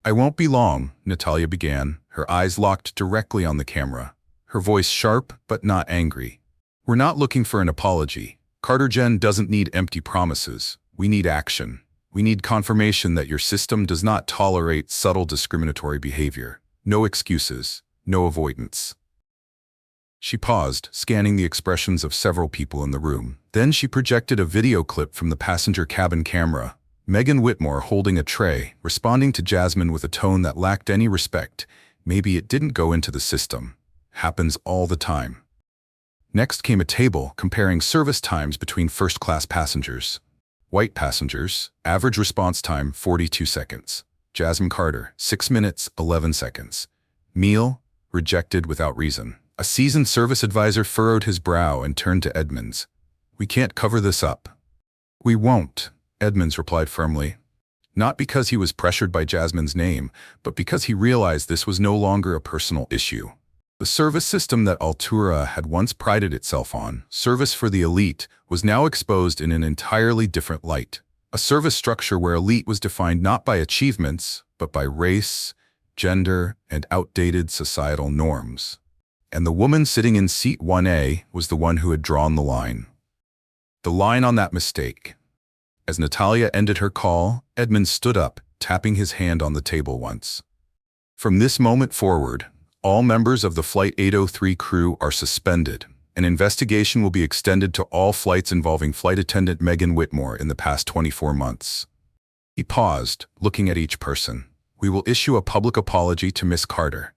A: I won't be long, Natalia began, her eyes locked directly on the camera, her voice sharp but not angry. We're not looking for an apology. CarterGen doesn't need empty promises. We need action. We need confirmation that your system does not tolerate subtle discriminatory behavior. No excuses. No avoidance. She paused, scanning the expressions of several people in the room. Then she projected a video clip from the passenger cabin camera. Megan Whitmore holding a tray, responding to Jasmine with a tone that lacked any respect. Maybe it didn't go into the system. Happens all the time. Next came a table comparing service times between first-class passengers. White passengers, average response time 42 seconds. Jasmine Carter, 6 minutes, 11 seconds. Meal, rejected without reason. A seasoned service advisor furrowed his brow and turned to Edmonds. "We can't cover this up." "We won't," Edmonds replied firmly. Not because he was pressured by Jasmine's name, but because he realized this was no longer a personal issue. The service system that Altura had once prided itself on, service for the elite, was now exposed in an entirely different light. A service structure where elite was defined not by achievements, but by race, gender, and outdated societal norms. And the woman sitting in seat 1A was the one who had drawn the line. The line on that mistake. As Natalia ended her call, Edmund stood up, tapping his hand on the table once. "From this moment forward, all members of the Flight 803 crew are suspended. An investigation will be extended to all flights involving flight attendant Megan Whitmore in the past 24 months. He paused, looking at each person. "We will issue a public apology to Miss Carter.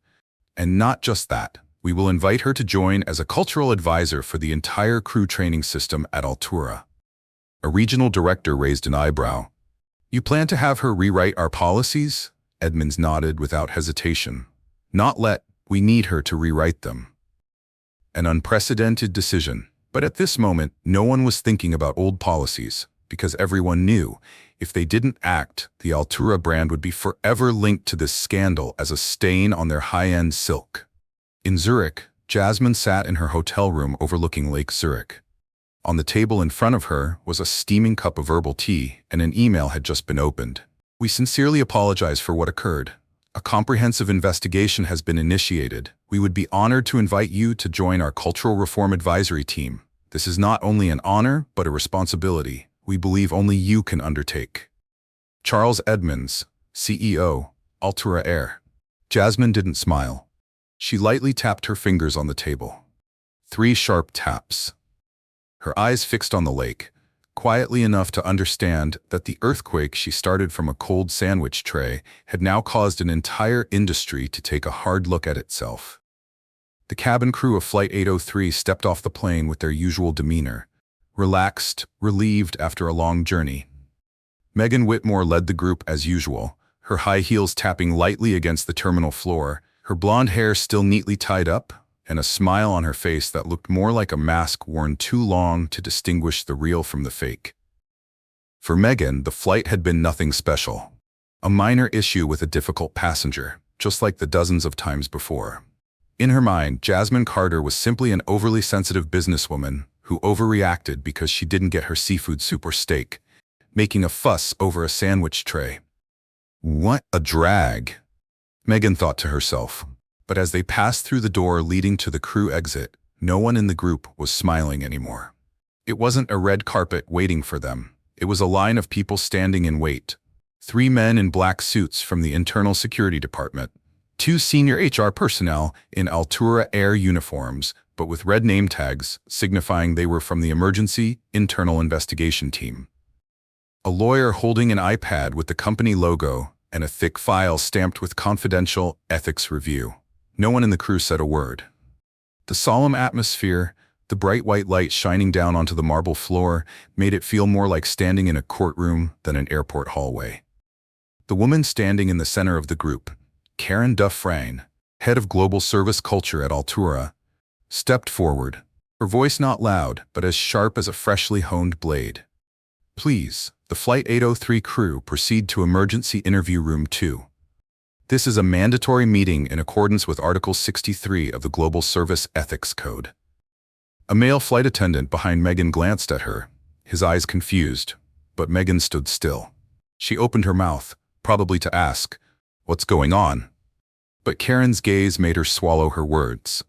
A: And not just that. We will invite her to join as a cultural advisor for the entire crew training system at Altura." A regional director raised an eyebrow. "You plan to have her rewrite our policies?" Edmonds nodded without hesitation. "Not let, we need her to rewrite them." An unprecedented decision, but at this moment, no one was thinking about old policies, because everyone knew, if they didn't act, the Altura brand would be forever linked to this scandal as a stain on their high-end silk. In Zurich, Jasmine sat in her hotel room overlooking Lake Zurich. On the table in front of her was a steaming cup of herbal tea, and an email had just been opened. "We sincerely apologize for what occurred. A comprehensive investigation has been initiated. We would be honored to invite you to join our Cultural Reform Advisory Team. This is not only an honor, but a responsibility we believe only you can undertake. Charles Edmonds, CEO, Altura Air." Jasmine didn't smile. She lightly tapped her fingers on the table. 3 sharp taps. Her eyes fixed on the lake, quietly enough to understand that the earthquake she started from a cold sandwich tray had now caused an entire industry to take a hard look at itself. The cabin crew of Flight 803 stepped off the plane with their usual demeanor, relaxed, relieved after a long journey. Megan Whitmore led the group as usual, her high heels tapping lightly against the terminal floor, her blonde hair still neatly tied up, and a smile on her face that looked more like a mask worn too long to distinguish the real from the fake. For Megan, the flight had been nothing special. A minor issue with a difficult passenger, just like the dozens of times before. In her mind, Jasmine Carter was simply an overly sensitive businesswoman who overreacted because she didn't get her seafood soup or steak, making a fuss over a sandwich tray. What a drag, Megan thought to herself. But as they passed through the door leading to the crew exit, no one in the group was smiling anymore. It wasn't a red carpet waiting for them. It was a line of people standing in wait. 3 men in black suits from the Internal Security Department. 2 senior HR personnel in Altura Air uniforms, but with red name tags, signifying they were from the Emergency Internal Investigation Team. A lawyer holding an iPad with the company logo and a thick file stamped with confidential ethics review. No one in the crew said a word. The solemn atmosphere, the bright white light shining down onto the marble floor, made it feel more like standing in a courtroom than an airport hallway. The woman standing in the center of the group, Karen Dufresne, head of global service culture at Altura, stepped forward, her voice not loud, but as sharp as a freshly honed blade. "Please, the Flight 803 crew proceed to Emergency Interview Room 2. This is a mandatory meeting in accordance with Article 63 of the Global Service Ethics Code." A male flight attendant behind Megan glanced at her, his eyes confused, but Megan stood still. She opened her mouth, probably to ask, "What's going on?" But Karen's gaze made her swallow her words.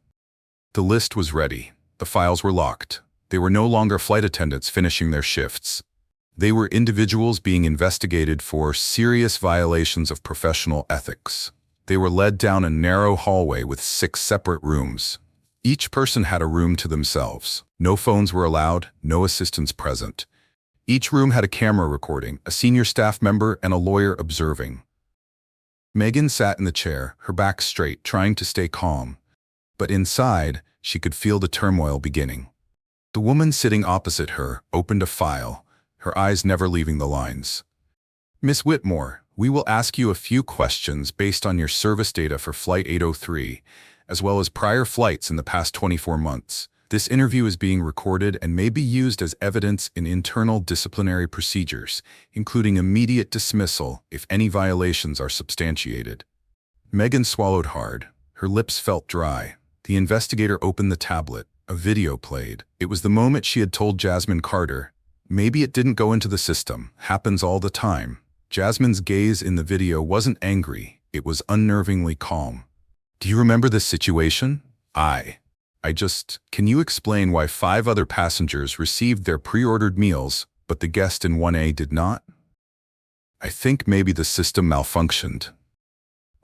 A: The list was ready. The files were locked. They were no longer flight attendants finishing their shifts. They were individuals being investigated for serious violations of professional ethics. They were led down a narrow hallway with 6 separate rooms. Each person had a room to themselves. No phones were allowed, no assistants present. Each room had a camera recording, a senior staff member, and a lawyer observing. Megan sat in the chair, her back straight, trying to stay calm. But inside, she could feel the turmoil beginning. The woman sitting opposite her opened a file, her eyes never leaving the lines. "Miss Whitmore, we will ask you a few questions based on your service data for Flight 803, as well as prior flights in the past 24 months. This interview is being recorded and may be used as evidence in internal disciplinary procedures, including immediate dismissal if any violations are substantiated." Megan swallowed hard. Her lips felt dry. The investigator opened the tablet. A video played. It was the moment she had told Jasmine Carter. Maybe it didn't go into the system. Happens all the time. Jasmine's gaze in the video wasn't angry. It was unnervingly calm. "Do you remember this situation?" Can you explain why 5 other passengers received their pre-ordered meals, but the guest in 1A did not?" "I think maybe the system malfunctioned."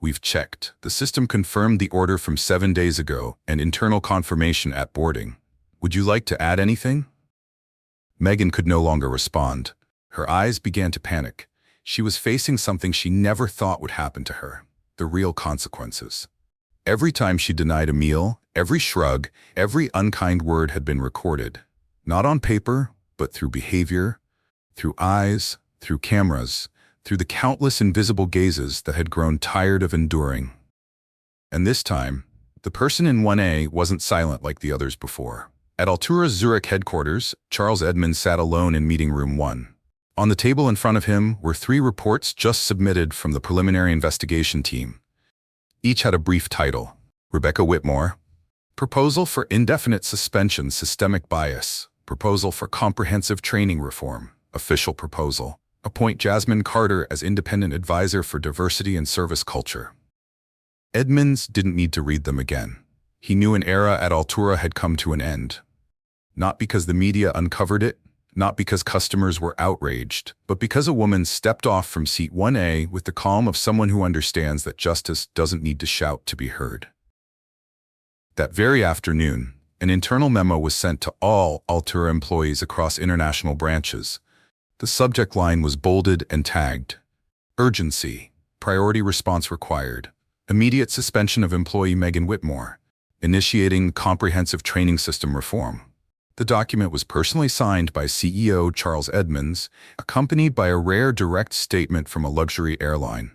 A: "We've checked. The system confirmed the order from 7 days ago and internal confirmation at boarding. Would you like to add anything?" Megan could no longer respond. Her eyes began to panic. She was facing something she never thought would happen to her: the real consequences. Every time she denied a meal, every shrug, every unkind word had been recorded. Not on paper, but through behavior, through eyes, through cameras, through the countless invisible gazes that had grown tired of enduring. And this time, the person in 1A wasn't silent like the others before. At Altura's Zurich headquarters, Charles Edmonds sat alone in meeting room 1. On the table in front of him were 3 reports just submitted from the preliminary investigation team. Each had a brief title: Rebecca Whitmore, Proposal for Indefinite Suspension Systemic Bias, Proposal for Comprehensive Training Reform, Official Proposal, Appoint Jasmine Carter as Independent Advisor for Diversity and Service Culture. Edmonds didn't need to read them again. He knew an era at Altura had come to an end. Not because the media uncovered it, not because customers were outraged, but because a woman stepped off from seat 1A with the calm of someone who understands that justice doesn't need to shout to be heard. That very afternoon, an internal memo was sent to all Altura employees across international branches. The subject line was bolded and tagged: Urgency, Priority Response Required, Immediate Suspension of Employee Megan Whitmore, Initiating Comprehensive Training System Reform. The document was personally signed by CEO Charles Edmonds, accompanied by a rare direct statement from a luxury airline.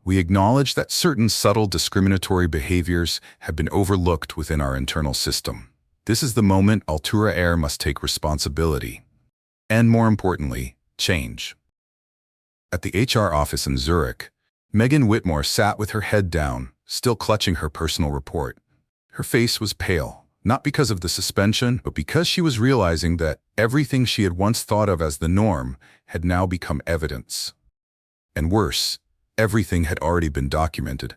A: "We acknowledge that certain subtle discriminatory behaviors have been overlooked within our internal system. This is the moment Altura Air must take responsibility. And more importantly, change." At the HR office in Zurich, Megan Whitmore sat with her head down, still clutching her personal report. Her face was pale. Not because of the suspension, but because she was realizing that everything she had once thought of as the norm had now become evidence. And worse, everything had already been documented.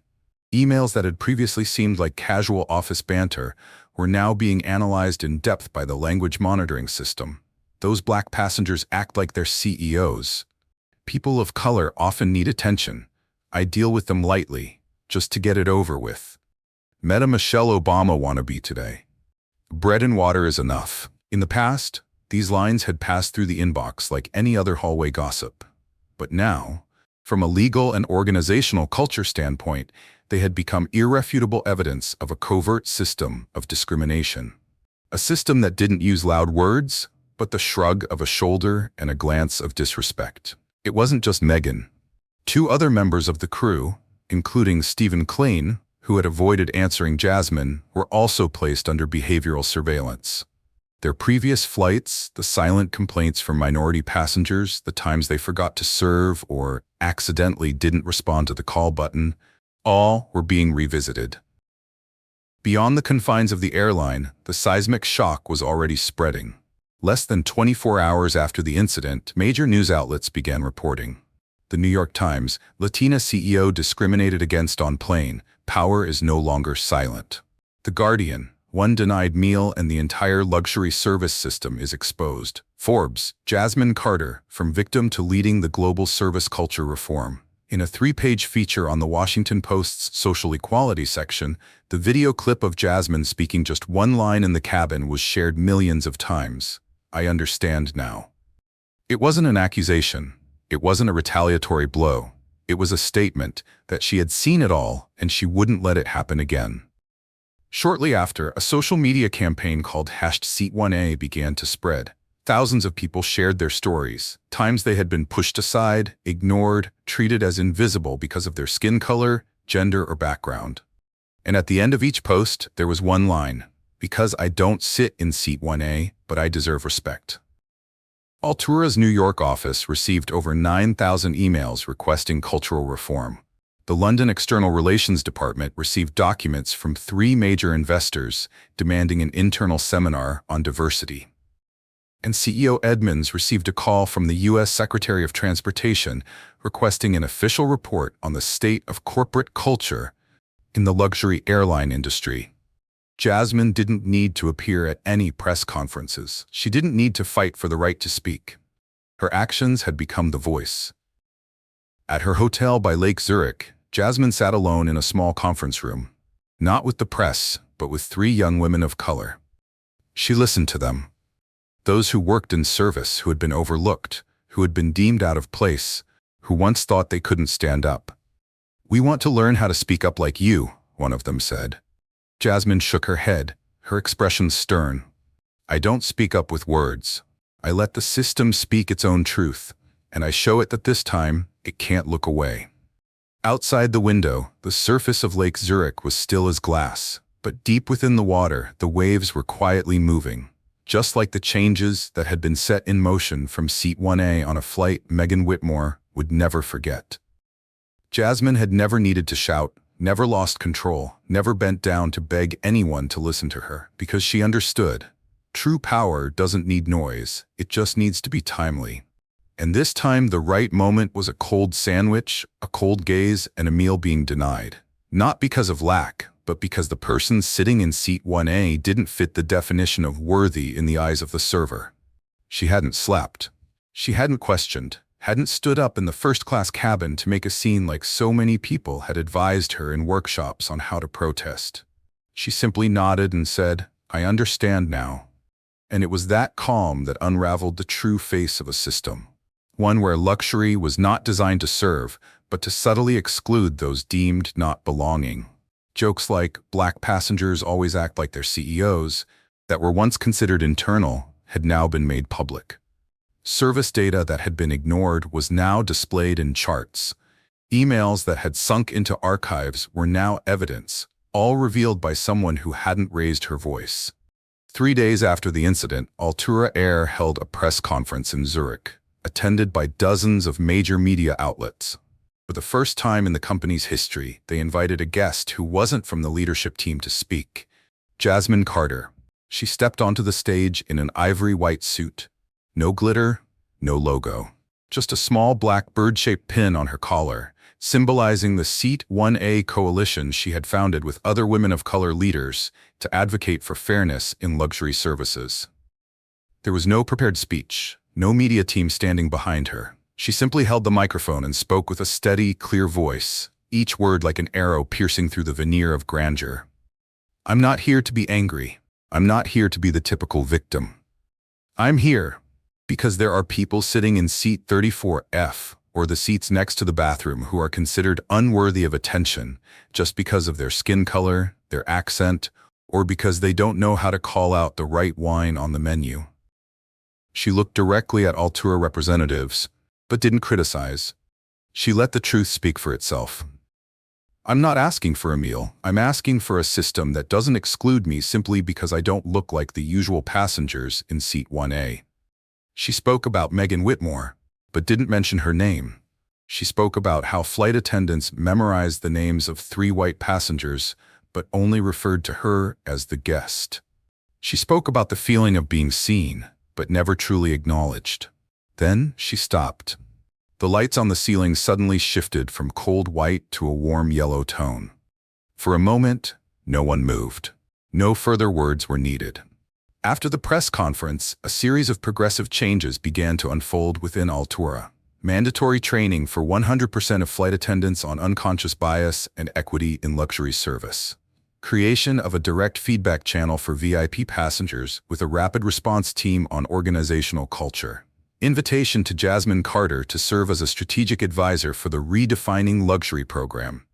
A: Emails that had previously seemed like casual office banter were now being analyzed in depth by the language monitoring system. Those black passengers act like they're CEOs. People of color often need attention. I deal with them lightly, just to get it over with. Met a Michelle Obama wannabe today. Bread and water is enough. In the past, these lines had passed through the inbox like any other hallway gossip. But now, from a legal and organizational culture standpoint, they had become irrefutable evidence of a covert system of discrimination. A system that didn't use loud words, but the shrug of a shoulder and a glance of disrespect. It wasn't just Megan. 2 other members of the crew, including Stephen Klein, who had avoided answering Jasmine, were also placed under behavioral surveillance. Their previous flights, the silent complaints from minority passengers, the times they forgot to serve or accidentally didn't respond to the call button, all were being revisited. Beyond the confines of the airline, the seismic shock was already spreading. Less than 24 hours after the incident, major news outlets began reporting. The New York Times, Latina CEO discriminated against on plane. Power is no longer silent. The Guardian, one denied meal and the entire luxury service system is exposed. Forbes, Jasmine Carter, from victim to leading the global service culture reform. In a 3-page feature on the Washington Post's social equality section, the video clip of Jasmine speaking just one line in the cabin was shared millions of times. I understand now. It wasn't an accusation. It wasn't a retaliatory blow. It was a statement that she had seen it all and she wouldn't let it happen again. Shortly after, a social media campaign called #Seat1A began to spread. Thousands of people shared their stories, times they had been pushed aside, ignored, treated as invisible because of their skin color, gender, or background. And at the end of each post, there was one line, "Because I don't sit in Seat 1A, but I deserve respect." Altura's New York office received over 9,000 emails requesting cultural reform. The London External Relations Department received documents from 3 major investors demanding an internal seminar on diversity. And CEO Edmunds received a call from the U.S. Secretary of Transportation requesting an official report on the state of corporate culture in the luxury airline industry. Jasmine didn't need to appear at any press conferences. She didn't need to fight for the right to speak. Her actions had become the voice. At her hotel by Lake Zurich, Jasmine sat alone in a small conference room, not with the press, but with 3 young women of color. She listened to them. Those who worked in service, who had been overlooked, who had been deemed out of place, who once thought they couldn't stand up. "We want to learn how to speak up like you," one of them said. Jasmine shook her head, her expression stern. "I don't speak up with words. I let the system speak its own truth, and I show it that this time it can't look away." Outside the window, the surface of Lake Zurich was still as glass, but deep within the water, the waves were quietly moving. Just like the changes that had been set in motion from Seat 1A on a flight Megan Whitmore would never forget. Jasmine had never needed to shout, never lost control, never bent down to beg anyone to listen to her, because she understood. True power doesn't need noise, it just needs to be timely. And this time the right moment was a cold sandwich, a cold gaze, and a meal being denied. Not because of lack, but because the person sitting in Seat 1A didn't fit the definition of worthy in the eyes of the server. She hadn't slept. She hadn't questioned, hadn't stood up in the first-class cabin to make a scene like so many people had advised her in workshops on how to protest. She simply nodded and said, "I understand now." And it was that calm that unraveled the true face of a system. One where luxury was not designed to serve, but to subtly exclude those deemed not belonging. Jokes like "black passengers always act like their CEOs" that were once considered internal had now been made public. Service data that had been ignored was now displayed in charts. Emails that had sunk into archives were now evidence, all revealed by someone who hadn't raised her voice. 3 days after the incident, Altura Air held a press conference in Zurich, attended by dozens of major media outlets. For the first time in the company's history, they invited a guest who wasn't from the leadership team to speak. Jasmine Carter. She stepped onto the stage in an ivory white suit. No glitter, no logo. Just a small black bird-shaped pin on her collar, symbolizing the Seat 1A coalition she had founded with other women of color leaders to advocate for fairness in luxury services. There was no prepared speech, no media team standing behind her. She simply held the microphone and spoke with a steady, clear voice, each word like an arrow piercing through the veneer of grandeur. "I'm not here to be angry. I'm not here to be the typical victim. I'm here because there are people sitting in Seat 34F or the seats next to the bathroom who are considered unworthy of attention just because of their skin color, their accent, or because they don't know how to call out the right wine on the menu." She looked directly at Altura representatives, but didn't criticize. She let the truth speak for itself. "I'm not asking for a meal. I'm asking for a system that doesn't exclude me simply because I don't look like the usual passengers in Seat 1A. She spoke about Megan Whitmore, but didn't mention her name. She spoke about how flight attendants memorized the names of 3 white passengers, but only referred to her as the guest. She spoke about the feeling of being seen, but never truly acknowledged. Then she stopped. The lights on the ceiling suddenly shifted from cold white to a warm yellow tone. For a moment, no one moved. No further words were needed. After the press conference, a series of progressive changes began to unfold within Altura. Mandatory training for 100% of flight attendants on unconscious bias and equity in luxury service. Creation of a direct feedback channel for VIP passengers with a rapid response team on organizational culture. Invitation to Jasmine Carter to serve as a strategic advisor for the Redefining Luxury program.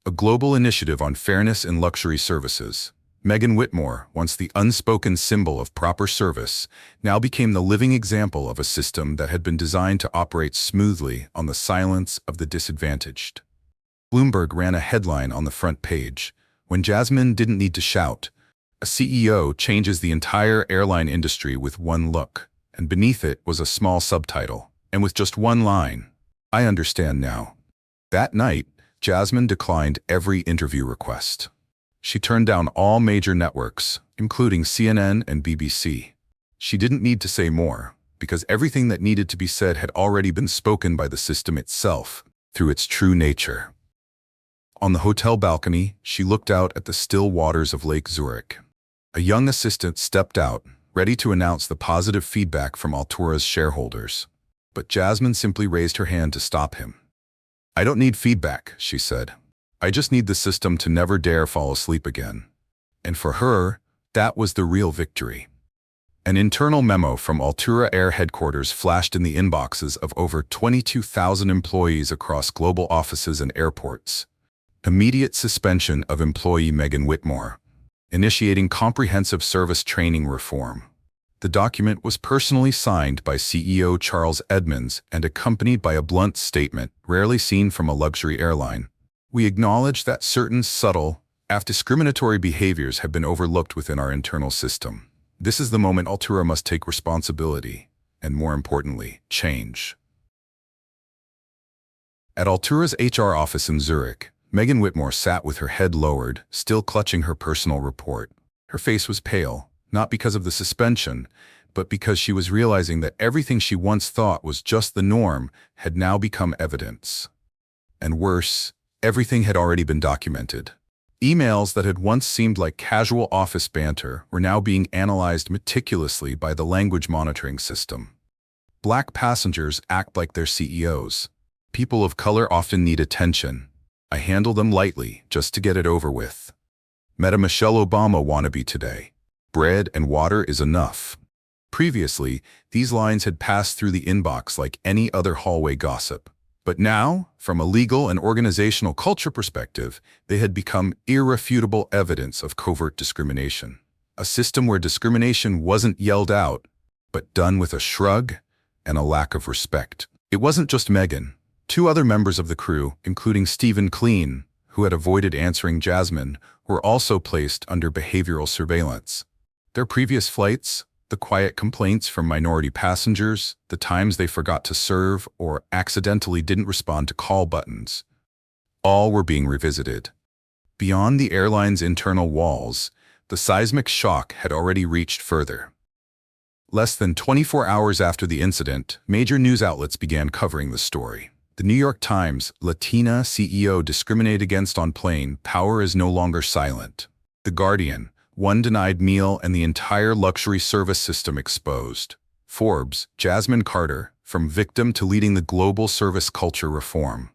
A: A global initiative on fairness in luxury services. Megan Whitmore, once the unspoken symbol of proper service, now became the living example of a system that had been designed to operate smoothly on the silence of the disadvantaged. Bloomberg ran a headline on the front page. When Jasmine didn't need to shout, a CEO changes the entire airline industry with one look, and beneath it was a small subtitle, and with just one line, "I understand now." That night, Jasmine declined every interview request. She turned down all major networks, including CNN and BBC. She didn't need to say more, because everything that needed to be said had already been spoken by the system itself, through its true nature. On the hotel balcony, she looked out at the still waters of Lake Zurich. A young assistant stepped out, ready to announce the positive feedback from Altura's shareholders. But Jasmine simply raised her hand to stop him. "I don't need feedback," she said. "I just need the system to never dare fall asleep again." And for her, that was the real victory. An internal memo from Altura Air headquarters flashed in the inboxes of over 22,000 employees across global offices and airports. Immediate suspension of employee Megan Whitmore. Initiating comprehensive service training reform. The document was personally signed by CEO Charles Edmonds and accompanied by a blunt statement rarely seen from a luxury airline. "We acknowledge that certain subtle, discriminatory behaviors have been overlooked within our internal system. This is the moment Altura must take responsibility, and more importantly, change." At Altura's HR office in Zurich, Megan Whitmore sat with her head lowered, still clutching her personal report. Her face was pale, not because of the suspension, but because she was realizing that everything she once thought was just the norm had now become evidence. And worse, everything had already been documented. Emails that had once seemed like casual office banter were now being analyzed meticulously by the language monitoring system. Black passengers act like their CEOs. People of color often need attention. I handle them lightly, just to get it over with. Met a Michelle Obama wannabe today. Bread and water is enough. Previously, these lines had passed through the inbox like any other hallway gossip. But now, from a legal and organizational culture perspective, they had become irrefutable evidence of covert discrimination. A system where discrimination wasn't yelled out, but done with a shrug and a lack of respect. It wasn't just Megan. Two other members of the crew, including Stephen Kleen, who had avoided answering Jasmine, were also placed under behavioral surveillance. Their previous flights, the quiet complaints from minority passengers, the times they forgot to serve or accidentally didn't respond to call buttons, all were being revisited. Beyond the airline's internal walls, the seismic shock had already reached further. Less than 24 hours after the incident, major news outlets began covering the story. The New York Times, Latina CEO discriminated against on plane, power is no longer silent. The Guardian, one denied meal and the entire luxury service system exposed. Forbes, Jasmine Carter, from victim to leading the global service culture reform.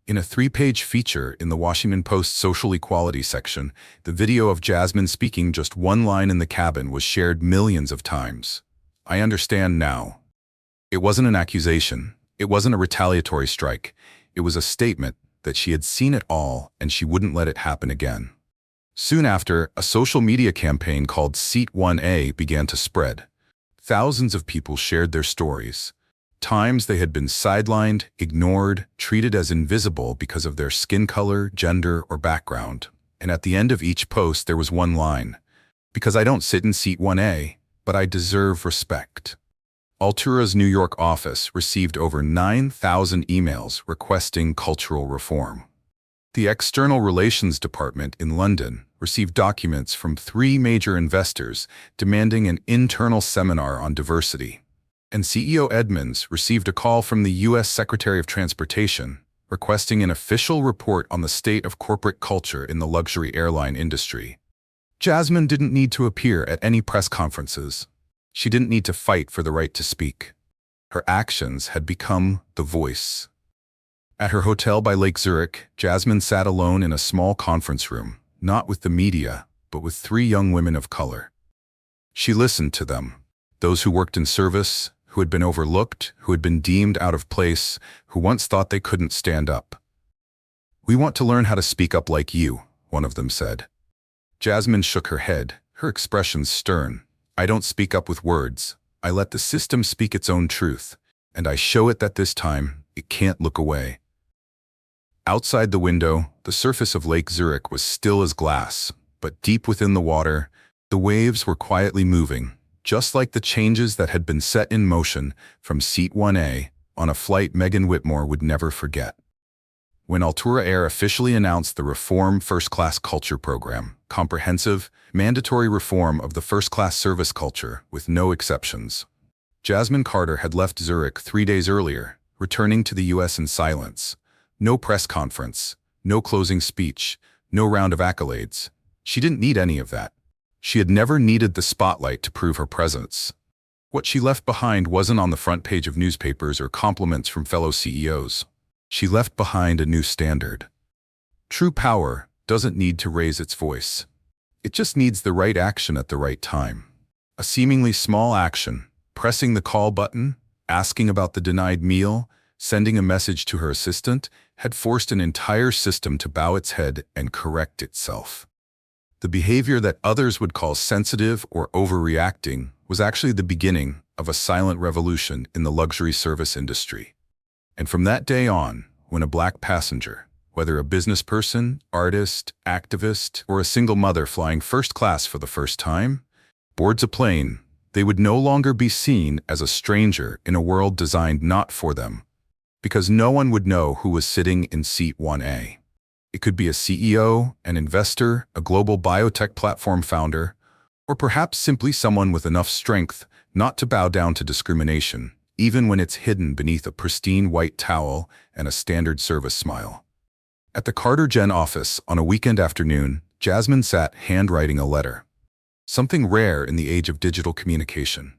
A: In a 3-page feature in the Washington Post social equality section, the video of Jasmine speaking just one line in the cabin was shared millions of times. "I understand now." It wasn't an accusation. It wasn't a retaliatory strike. It was a statement that she had seen it all and she wouldn't let it happen again. Soon after, a social media campaign called Seat 1A began to spread. Thousands of people shared their stories. Times they had been sidelined, ignored, treated as invisible because of their skin color, gender, or background. And at the end of each post there was one line: "Because I don't sit in Seat 1A, but I deserve respect." Altura's New York office received over 9,000 emails requesting cultural reform. The External Relations Department in London received documents from 3 major investors demanding an internal seminar on diversity. And CEO Edmonds received a call from the U.S. Secretary of Transportation requesting an official report on the state of corporate culture in the luxury airline industry. Jasmine didn't need to appear at any press conferences. She didn't need to fight for the right to speak. Her actions had become the voice. At her hotel by Lake Zurich, Jasmine sat alone in a small conference room, not with the media, but with 3 young women of color. She listened to them, those who worked in service, who had been overlooked, who had been deemed out of place, who once thought they couldn't stand up. "We want to learn how to speak up like you," one of them said. Jasmine shook her head, her expression stern. "I don't speak up with words. I let the system speak its own truth, and I show it that this time it can't look away." Outside the window, the surface of Lake Zurich was still as glass, but deep within the water, the waves were quietly moving, just like the changes that had been set in motion from Seat 1A on a flight Megan Whitmore would never forget. When Altura Air officially announced the Reform First Class Culture Program, comprehensive, mandatory reform of the first-class service culture with no exceptions, Jasmine Carter had left Zurich 3 days earlier, returning to the U.S. in silence. No press conference, no closing speech, no round of accolades. She didn't need any of that. She had never needed the spotlight to prove her presence. What she left behind wasn't on the front page of newspapers or compliments from fellow CEOs. She left behind a new standard. True power doesn't need to raise its voice. It just needs the right action at the right time. A seemingly small action, pressing the call button, asking about the denied meal, sending a message to her assistant, had forced an entire system to bow its head and correct itself. The behavior that others would call sensitive or overreacting was actually the beginning of a silent revolution in the luxury service industry. And from that day on, when a black passenger, whether a business person, artist, activist, or a single mother flying first class for the first time, boards a plane, they would no longer be seen as a stranger in a world designed not for them, because no one would know who was sitting in Seat 1A. It could be a CEO, an investor, a global biotech platform founder, or perhaps simply someone with enough strength not to bow down to discrimination, even when it's hidden beneath a pristine white towel and a standard service smile. At the CarterGen office on a weekend afternoon, Jasmine sat handwriting a letter. Something rare in the age of digital communication.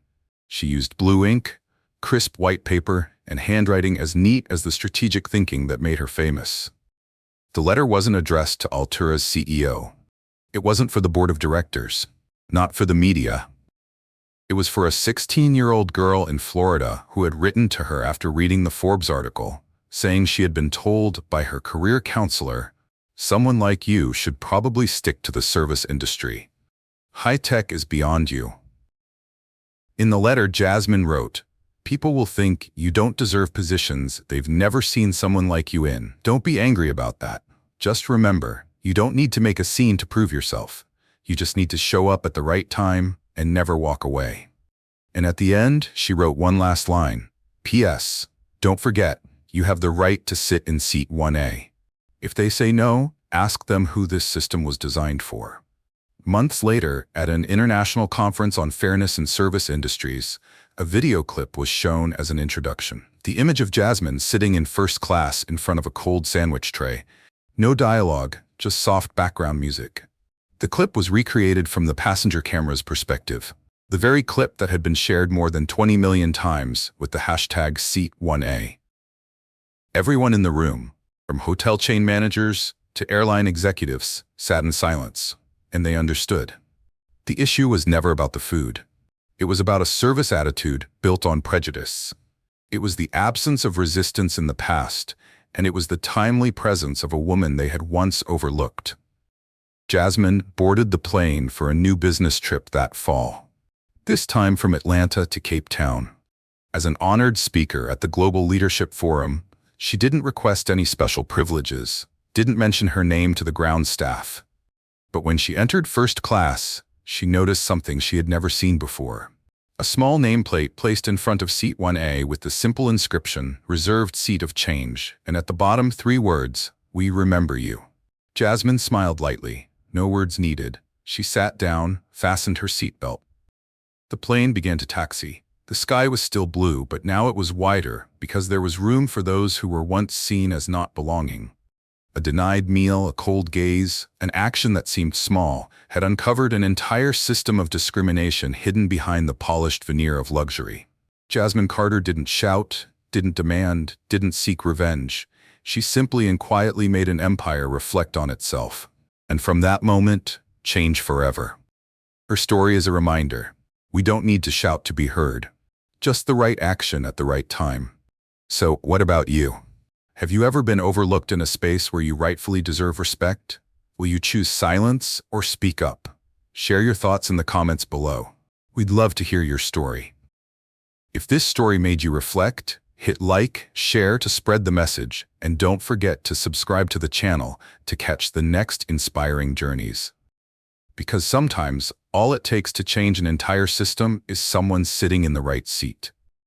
A: She used blue ink, crisp white paper, and handwriting as neat as the strategic thinking that made her famous. The letter wasn't addressed to Altura's CEO. It wasn't for the board of directors, not for the media. It was for a 16-year-old girl in Florida who had written to her after reading the Forbes article, saying she had been told by her career counselor, "Someone like you should probably stick to the service industry. High tech is beyond you." In the letter, Jasmine wrote, "People will think you don't deserve positions they've never seen someone like you in. Don't be angry about that. Just remember, you don't need to make a scene to prove yourself. You just need to show up at the right time and never walk away." And at the end, she wrote one last line. "P.S. Don't forget, you have the right to sit in Seat 1A. If they say no, ask them who this system was designed for." Months later, at an international conference on fairness in service industries, a video clip was shown as an introduction. The image of Jasmine sitting in first class in front of a cold sandwich tray. No dialogue, just soft background music. The clip was recreated from the passenger camera's perspective, the very clip that had been shared more than 20 million times with the hashtag Seat1A. Everyone in the room, from hotel chain managers to airline executives, sat in silence, and they understood. The issue was never about the food. It was about a service attitude built on prejudice. It was the absence of resistance in the past, and it was the timely presence of a woman they had once overlooked. Jasmine boarded the plane for a new business trip that fall, this time from Atlanta to Cape Town. As an honored speaker at the Global Leadership Forum, she didn't request any special privileges, didn't mention her name to the ground staff. But when she entered first class, she noticed something she had never seen before. A small nameplate placed in front of Seat 1A with the simple inscription, "Reserved Seat of Change," and at the bottom 3 words, "We remember you." Jasmine smiled lightly, no words needed. She sat down, fastened her seatbelt. The plane began to taxi. The sky was still blue, but now it was wider because there was room for those who were once seen as not belonging. A denied meal, a cold gaze, an action that seemed small, had uncovered an entire system of discrimination hidden behind the polished veneer of luxury. Jasmine Carter didn't shout, didn't demand, didn't seek revenge. She simply and quietly made an empire reflect on itself. And from that moment, change forever. Her story is a reminder. We don't need to shout to be heard. Just the right action at the right time. So, what about you? Have you ever been overlooked in a space where you rightfully deserve respect? Will you choose silence or speak up? Share your thoughts in the comments below. We'd love to hear your story. If this story made you reflect, hit like, share to spread the message, and don't forget to subscribe to the channel to catch the next inspiring journeys. Because sometimes, all it takes to change an entire system is someone sitting in the right seat.